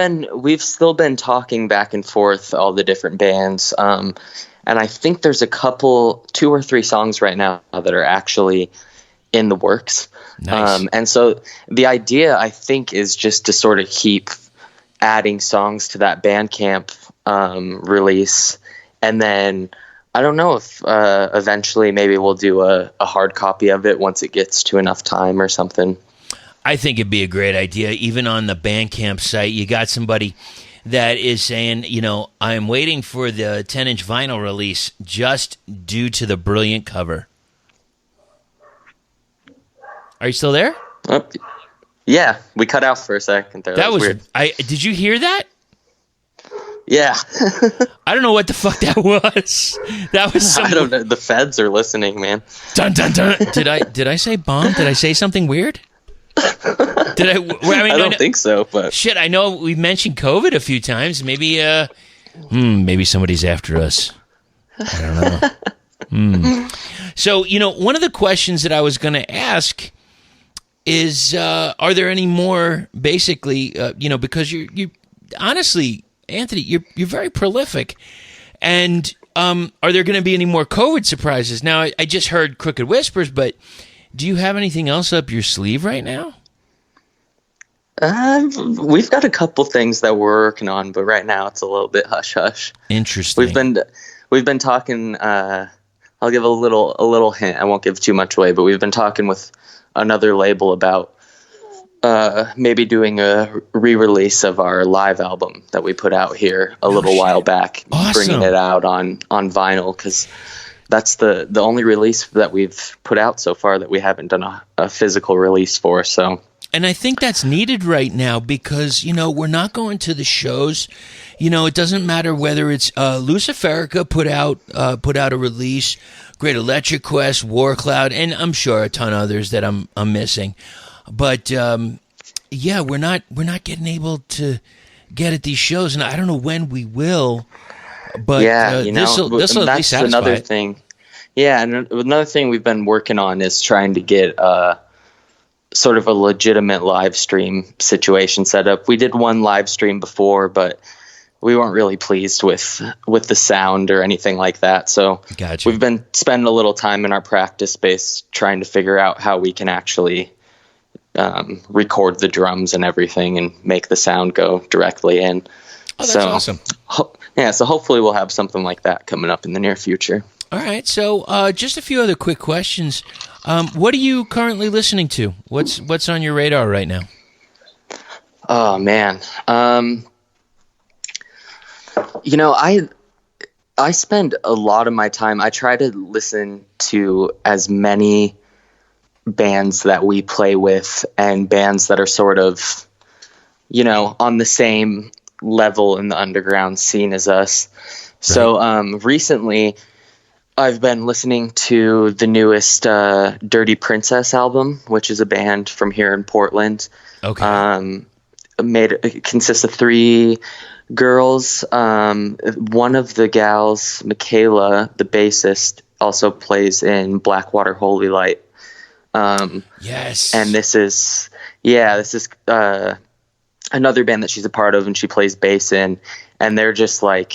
still been talking back and forth, all the different bands, and I think there's 2 or 3 songs right now that are actually in the works. Nice. And so the idea, I think, is just to sort of keep adding songs to that Bandcamp release, and then I don't know if eventually maybe we'll do a hard copy of it once it gets to enough time or something. I think it'd be a great idea. Even on the Bandcamp site, you got somebody that is saying, I'm waiting for the 10-inch vinyl release just due to the brilliant cover. Are you still there? Yeah, we cut out for a second there. That was weird. Did you hear that? Yeah. I don't know what the fuck that was. That was I don't know. The feds are listening, man. Dun dun dun. Did I say bomb? Did I say something weird? I don't think so, but shit, I know we mentioned COVID a few times. Maybe maybe somebody's after us. I don't know. So, one of the questions that I was going to ask is, are there any more, basically, because you honestly, Anthony, you're very prolific, and are there going to be any more COVID surprises? Now, I just heard Crooked Whispers, but do you have anything else up your sleeve right now? We've got a couple things that we're working on, but right now it's a little bit hush hush. Interesting. We've been talking. I'll give a little hint. I won't give too much away, but we've been talking with another label about maybe doing a re-release of our live album that we put out here a little while back. Awesome. Bringing it out on vinyl, because that's the only release that we've put out so far that we haven't done a physical release for. So, and I think that's needed right now because, we're not going to the shows. It doesn't matter whether it's Luciferica put out a release, Great Electric Quest, War Cloud, and I'm sure a ton of others that I'm missing. But we're not getting able to get at these shows, and I don't know when we will. But this will at least satisfy another it. thing. Yeah, and another thing we've been working on is trying to get sort of a legitimate live stream situation set up. We did one live stream before, but we weren't really pleased with the sound or anything like that. So Gotcha. We've been spending a little time in our practice space trying to figure out how we can actually record the drums and everything and make the sound go directly in. Oh, that's awesome. So hopefully we'll have something like that coming up in the near future. All right, so just a few other quick questions. What are you currently listening to? What's on your radar right now? Oh man, I spend a lot of my time. I try to listen to as many bands that we play with and bands that are sort of, on the same level in the underground scene as us. Right. So recently I've been listening to the newest Dirty Princess album, which is a band from here in Portland. Okay. It consists of 3 girls. One of the gals, Michaela, the bassist, also plays in Blackwater Holy Light. Yes. And this is another band that she's a part of, and she plays bass in, and they're just like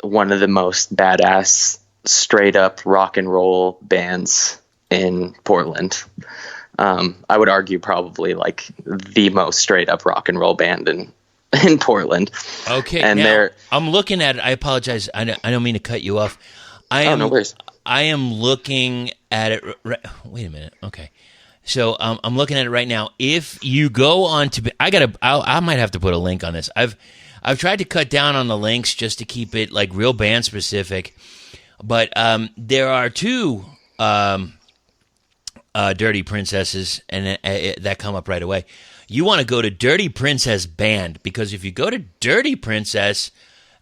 one of the most badass straight up rock and roll bands in Portland. I would argue probably like the most straight up rock and roll band in Portland. Okay. And now, I'm looking at it. I apologize. I don't mean to cut you off. No worries. I am looking at it. Wait a minute. Okay. So I'm looking at it right now. If you go on to, I might have to put a link on this. I've tried to cut down on the links just to keep it like real band specific, but there are 2 Dirty Princesses, and that come up right away. You want to go to Dirty Princess Band, because if you go to Dirty Princess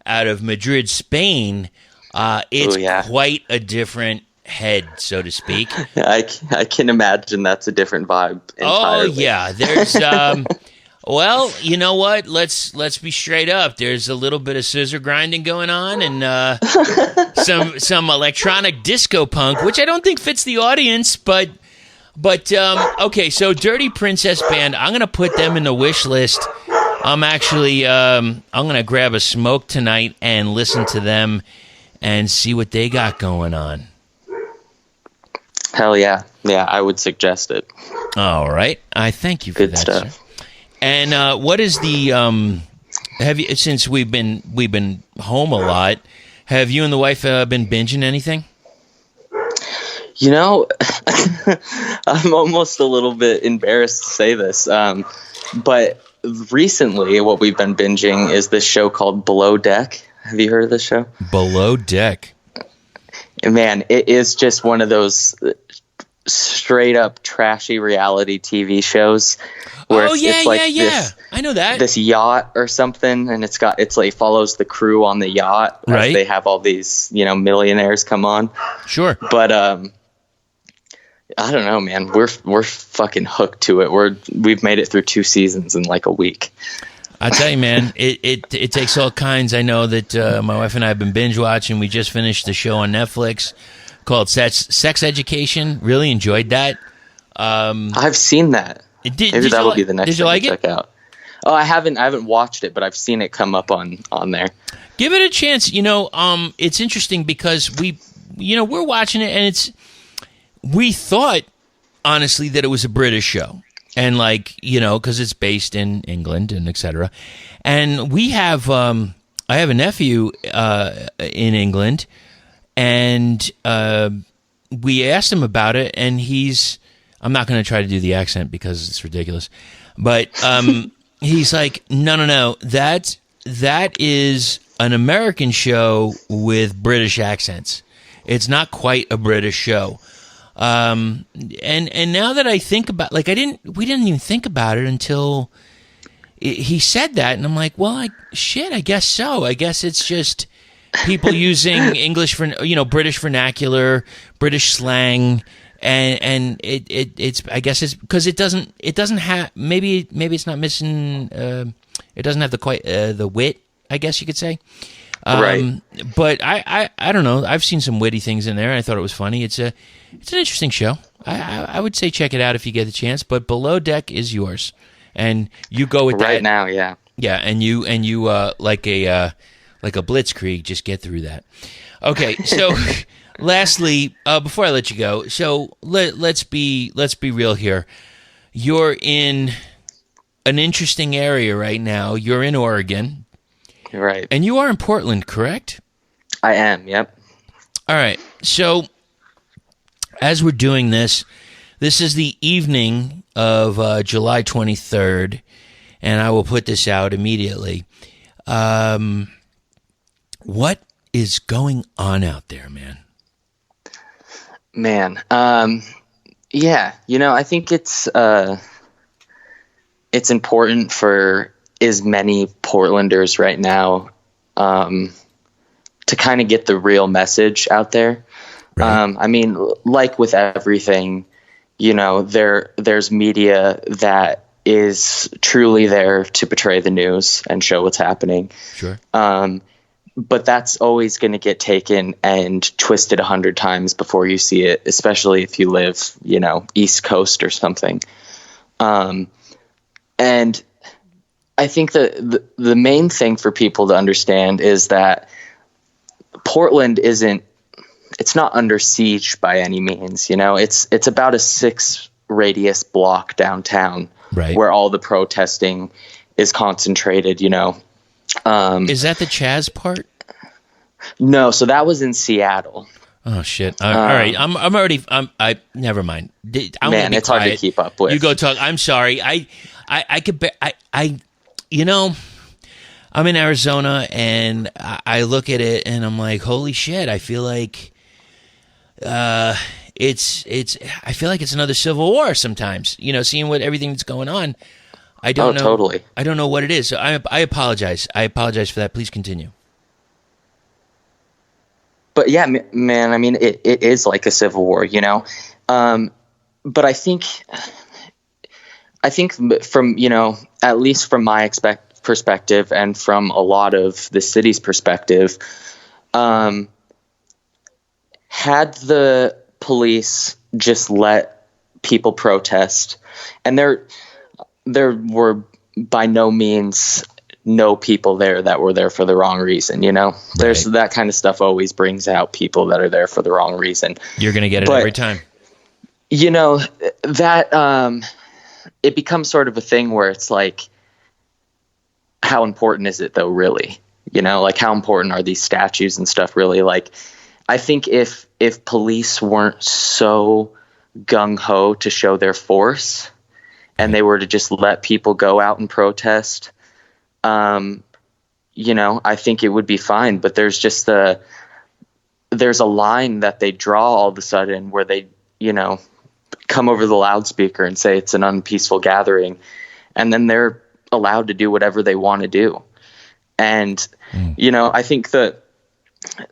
out of Madrid, Spain, it's quite a different head, so to speak. I can imagine that's a different vibe entirely. Oh yeah, there's well, you know what? Let's be straight up. There's a little bit of scissor grinding going on, and some electronic disco punk, which I don't think fits the audience, but okay. So Dirty Princess Band, I'm gonna put them in the wish list. I'm actually I'm gonna grab a smoke tonight and listen to them and see what they got going on. Hell yeah. Yeah, I would suggest it. All right. I thank you for Good that, stuff. sir. And what is the have you, since we've been home a lot, have you and the wife been binging anything? You know, I'm almost a little bit embarrassed to say this, but recently what we've been binging is this show called Below Deck. Have you heard of this show? Below Deck. Man, it is just one of those straight up trashy reality TV shows where it's like this, I know that. This yacht or something, and it's like follows the crew on the yacht right. as they have all these, millionaires come on. Sure. But I don't know, man. We're fucking hooked to it. We've made it through 2 seasons in like a week. I tell you, man, it takes all kinds. I know that my wife and I have been binge watching. We just finished the show on Netflix called Sex Education. Really enjoyed that. I've seen that. Maybe that'll be the next thing to check out. Oh, I haven't watched it, but I've seen it come up on there. Give it a chance. It's interesting because we're watching it, and we thought honestly that it was a British show. And because it's based in England and et cetera. And we have, I have a nephew in England, and we asked him about it, and I'm not going to try to do the accent because it's ridiculous, but he's like, no, that is an American show with British accents. It's not quite a British show. And now that I think about, we didn't even think about it until he said that, and I'm like, well, I guess so. I guess it's just people using English for, British vernacular, British slang, and it's I guess it's because it doesn't have, maybe it's not missing, it doesn't have the wit, I guess you could say. Right. But I don't know. I've seen some witty things in there. I thought it was funny. It's an interesting show. I would say check it out if you get the chance. But Below Deck is yours, and you go with that right now. Yeah. Yeah, and you like a blitzkrieg, just get through that. Okay, so lastly, before I let you go, so let's be real here. You're in an interesting area right now. You're in Oregon. Right. And you are in Portland, correct? I am, yep. All right. So as we're doing this is the evening of July 23rd, and I will put this out immediately. What is going on out there, man? Man, yeah, I think it's important for as many Portlanders right now to kind of get the real message out there. Right. I mean, like with everything, there's media that is truly there to portray the news and show what's happening. Sure. But that's always going to get taken and twisted 100 times before you see it, especially if you live, East Coast or something. And I think that the main thing for people to understand is that Portland it's not under siege by any means. It's about a 6 radius block downtown, right, where all the protesting is concentrated, Is that the Chaz part? No, so that was in Seattle. Oh shit! All right, I'm already. Never mind. Man, it's hard to keep up with. You go talk. I'm sorry. I could. I'm in Arizona, and I look at it, and I'm like, holy shit! I feel like, it's. I feel like it's another civil war sometimes. Seeing everything that's going on. I don't know. Totally. I don't know what it is. So I apologize. I apologize for that. Please continue. But yeah, man, I mean, it is like a civil war, but I think from, at least from my perspective and from a lot of the city's perspective, had the police just let people protest, and there were by no means no people there that were there for the wrong reason, There's right. That kind of stuff always brings out people that are there for the wrong reason. You're going to get it every time. That it becomes sort of a thing where it's like, how important is it though, really? Like, how important are these statues and stuff really? Like, I think if police weren't so gung-ho to show their force and they were to just let people go out and protest, you know, I think it would be fine. But there's a line that they draw all of a sudden where they, you know, come over the loudspeaker and say it's an unpeaceful gathering, and then they're allowed to do whatever they want to do. And, you know, I think that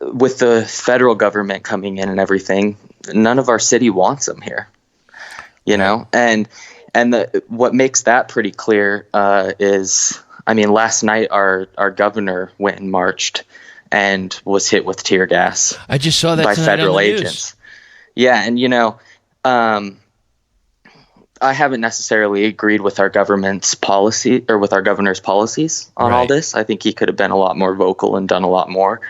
with the federal government coming in and everything, none of our city wants them here, you know, and what makes that pretty clear is, I mean, last night our governor went and marched and was hit with tear gas. I just saw that by federal on the agents. News. Yeah, and you know, I haven't necessarily agreed with our government's policy or with our governor's policies on all this. I think he could have been a lot more vocal and done a lot more.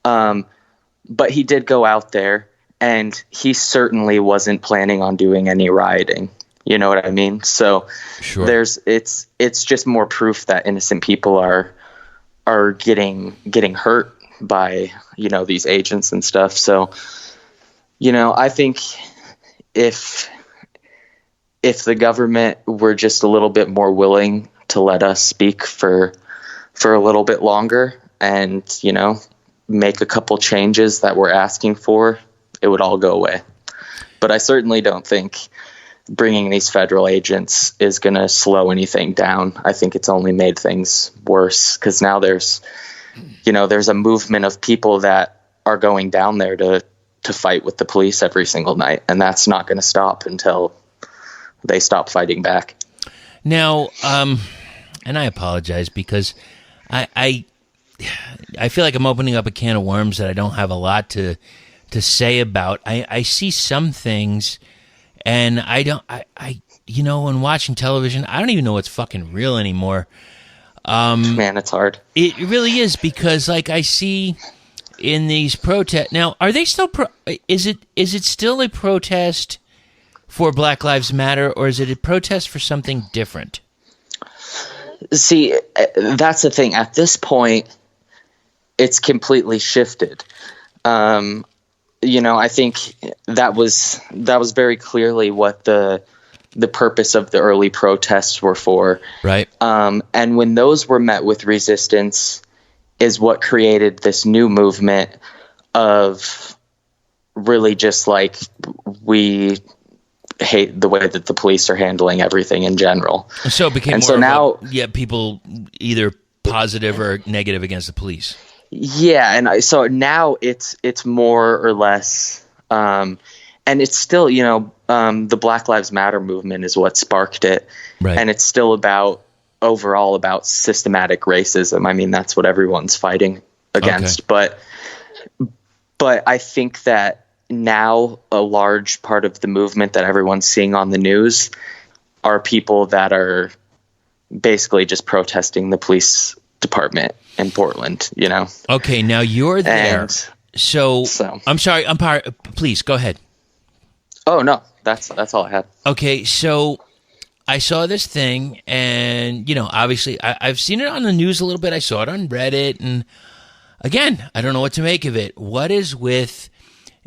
But he did go out there, and he certainly wasn't planning on doing any rioting. You know what I mean? So sure. It's just more proof that innocent people are getting hurt by, you know, these agents and stuff. So, you know, I think if the government were just a little bit more willing to let us speak for a little bit longer and, you know, make a couple changes that we're asking for, it would all go away. But I certainly don't think bringing these federal agents is going to slow anything down. I think it's only made things worse, because now there's a movement of people that are going down there to fight with the police every single night, and that's not going to stop until they stop fighting back. Now, and I apologize because I feel like I'm opening up a can of worms that I don't have a lot to say about. I see some things, and I you know, when watching television, I don't even know what's fucking real anymore. Man, it's hard. It really is, because like I see in these protests now, are they still is it still a protest for Black Lives Matter, or is it a protest for something different? See, that's the thing. At this point, it's completely shifted. You know, I think that was very clearly what the purpose of the early protests were for. Right. And when those were met with resistance is what created this new movement of really just like, we hate the way that the police are handling everything in general. So it became and more so now, people either positive or negative against the police. Yeah, and so now it's more or less, and it's still, you know, the Black Lives Matter movement is what sparked it, right. And it's still overall about systematic racism. I mean, that's what everyone's fighting against. Okay. But I think that now a large part of the movement that everyone's seeing on the news are people that are basically just protesting the police department in Portland, you know? Okay, now you're there. So I'm sorry, please go ahead. Oh, no, that's all I had. Okay, so I saw this thing, and, you know, obviously I've seen it on the news a little bit. I saw it on Reddit, and again, I don't know what to make of it. What is with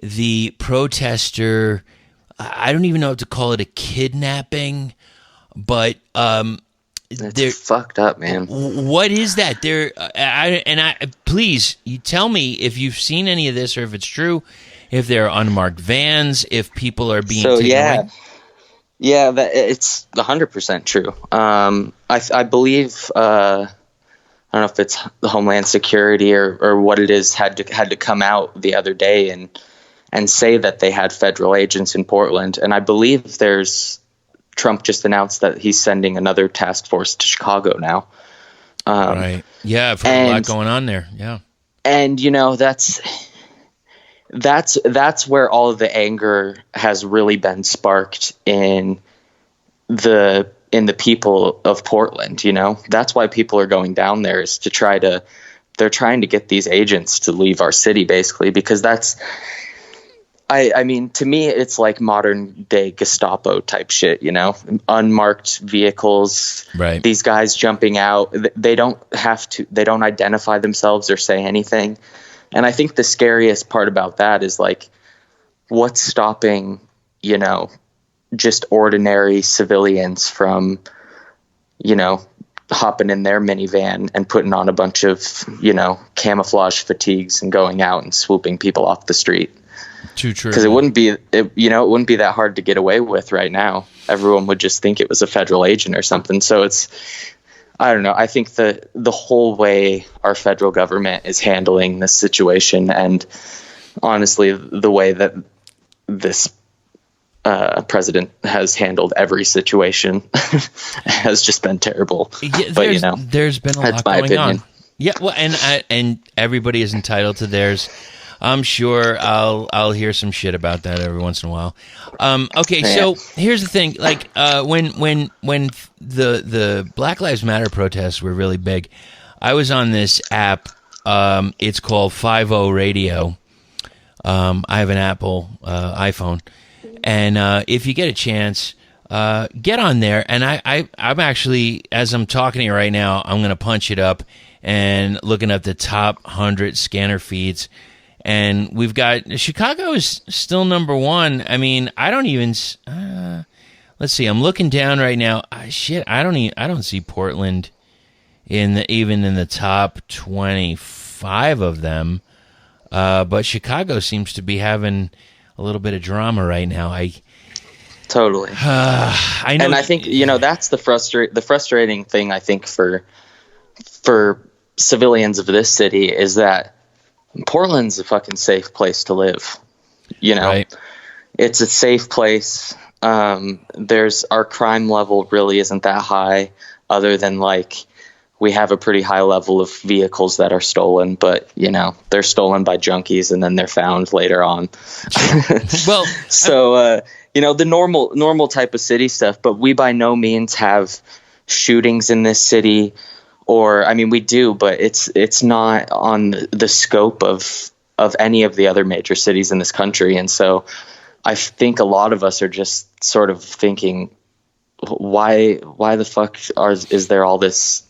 the protester? I don't even know what to call it, a kidnapping, but it's fucked up, man. What is that? Please, you tell me if you've seen any of this or if it's true. If there are unmarked vans, if people are being taken away. Yeah, it's 100% true. I believe I don't know if it's the Homeland Security or what it is had to come out the other day and say that they had federal agents in Portland, and I believe Trump just announced that he's sending another task force to Chicago now. Right. Yeah, I've heard a lot going on there. Yeah. And, you know, that's where all of the anger has really been sparked in the people of Portland, you know? That's why people are going down there, is they're trying to get these agents to leave our city, basically, because I mean, to me, it's like modern day Gestapo type shit, you know, unmarked vehicles, right. These guys jumping out. They don't identify themselves or say anything. And I think the scariest part about that is like, what's stopping, you know, just ordinary civilians from, you know, hopping in their minivan and putting on a bunch of, you know, camouflage fatigues and going out and swooping people off the street. Too true. Because it wouldn't be that hard to get away with right now. Everyone would just think it was a federal agent or something. So I don't know. I think the whole way our federal government is handling this situation, and honestly, the way that this president has handled every situation has just been terrible. Yeah, but you know, there's been a lot going on. Yeah, well, and everybody is entitled to theirs. I'm sure I'll hear some shit about that every once in a while. Okay, yeah. So here's the thing: like when the Black Lives Matter protests were really big, I was on this app. It's called 50 Radio. I have an Apple iPhone, and if you get a chance, get on there. And I'm actually, as I'm talking to you right now, I'm going to punch it up and looking up the top 100 scanner feeds. And we've got Chicago is still number one. I mean, I don't even. Let's see. I'm looking down right now. I don't see Portland even in the top 25 of them. But Chicago seems to be having a little bit of drama right now. Totally. I know, and I think that's the frustrating thing. I think for civilians of this city is that Portland's a fucking safe place to live. You know, right. It's a safe place. Our crime level really isn't that high, other than like we have a pretty high level of vehicles that are stolen, but you know, they're stolen by junkies and then they're found later on. Well, so, the normal type of city stuff, but we by no means have shootings in this city. Or, I mean, we do, but it's not on the scope of any of the other major cities in this country. And so I think a lot of us are just sort of thinking, why the fuck is there all this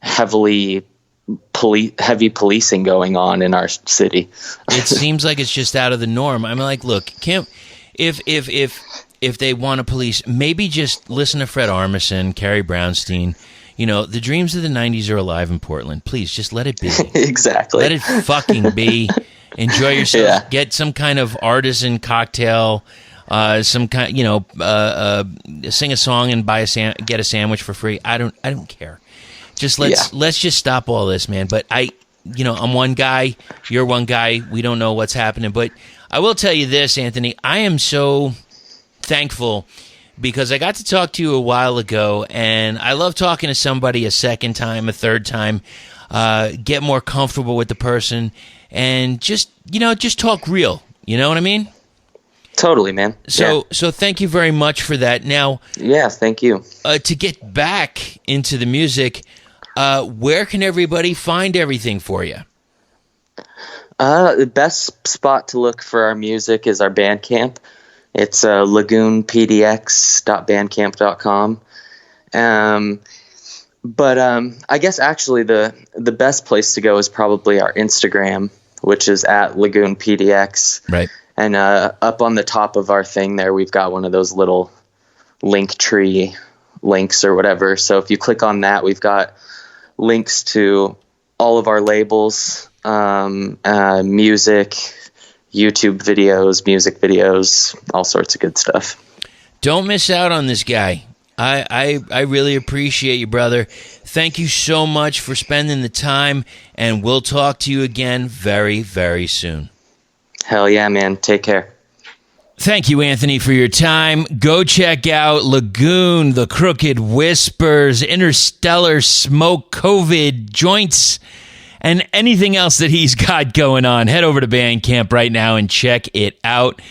heavy policing going on in our city? It seems like it's just out of the norm. I'm like, look, if they want to police, maybe just listen to Fred Armisen, Carrie Brownstein. You know, the dreams of the 90s are alive in Portland. Please, just let it be. Exactly. Let it fucking be. Enjoy yourself. Yeah. Get some kind of artisan cocktail, some kind, sing a song and get a sandwich for free. I don't care. Just let's just stop all this, man. But I'm one guy, you're one guy. We don't know what's happening. But I will tell you this, Anthony, I am so thankful because I got to talk to you a while ago, and I love talking to somebody a second time, a third time, get more comfortable with the person, and just talk real. You know what I mean? Totally, man. So thank you very much for that. Now, yeah, thank you. To get back into the music, where can everybody find everything for you? The best spot to look for our music is our Bandcamp. It's LaGoonPDX.bandcamp.com. But I guess actually the best place to go is probably our Instagram, which is at LaGoonPDX. Right. And up on the top of our thing there, we've got one of those little link tree links or whatever. So if you click on that, we've got links to all of our labels, music, YouTube videos, music videos, all sorts of good stuff. Don't miss out on this guy. I really appreciate you, brother. Thank you so much for spending the time, and we'll talk to you again very, very soon. Hell yeah, man. Take care. Thank you, Anthony, for your time. Go check out LaGoon, The Crooked Whispers, Interstellar COVID Joints, and anything else that he's got going on. Head over to Bandcamp right now and check it out.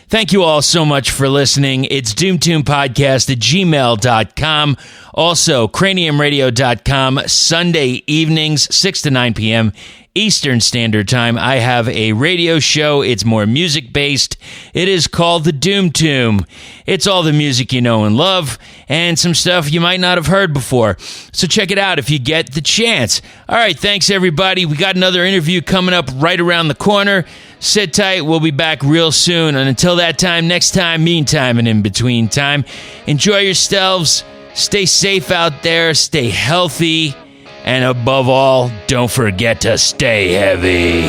Thank you all so much for listening. It's doomtombpodcast@gmail.com. Also, craniumradio.com, Sunday evenings, 6 to 9 p.m. Eastern Standard Time, I have a radio show. It's more music-based. It is called The Doom Tomb. It's all the music you know and love, and some stuff you might not have heard before. So check it out if you get the chance. All right, thanks, everybody. We got another interview coming up right around the corner. Sit tight. We'll be back real soon. And until that time, next time, meantime, and in between time, enjoy yourselves. Stay safe out there. Stay healthy. And above all, don't forget to stay heavy.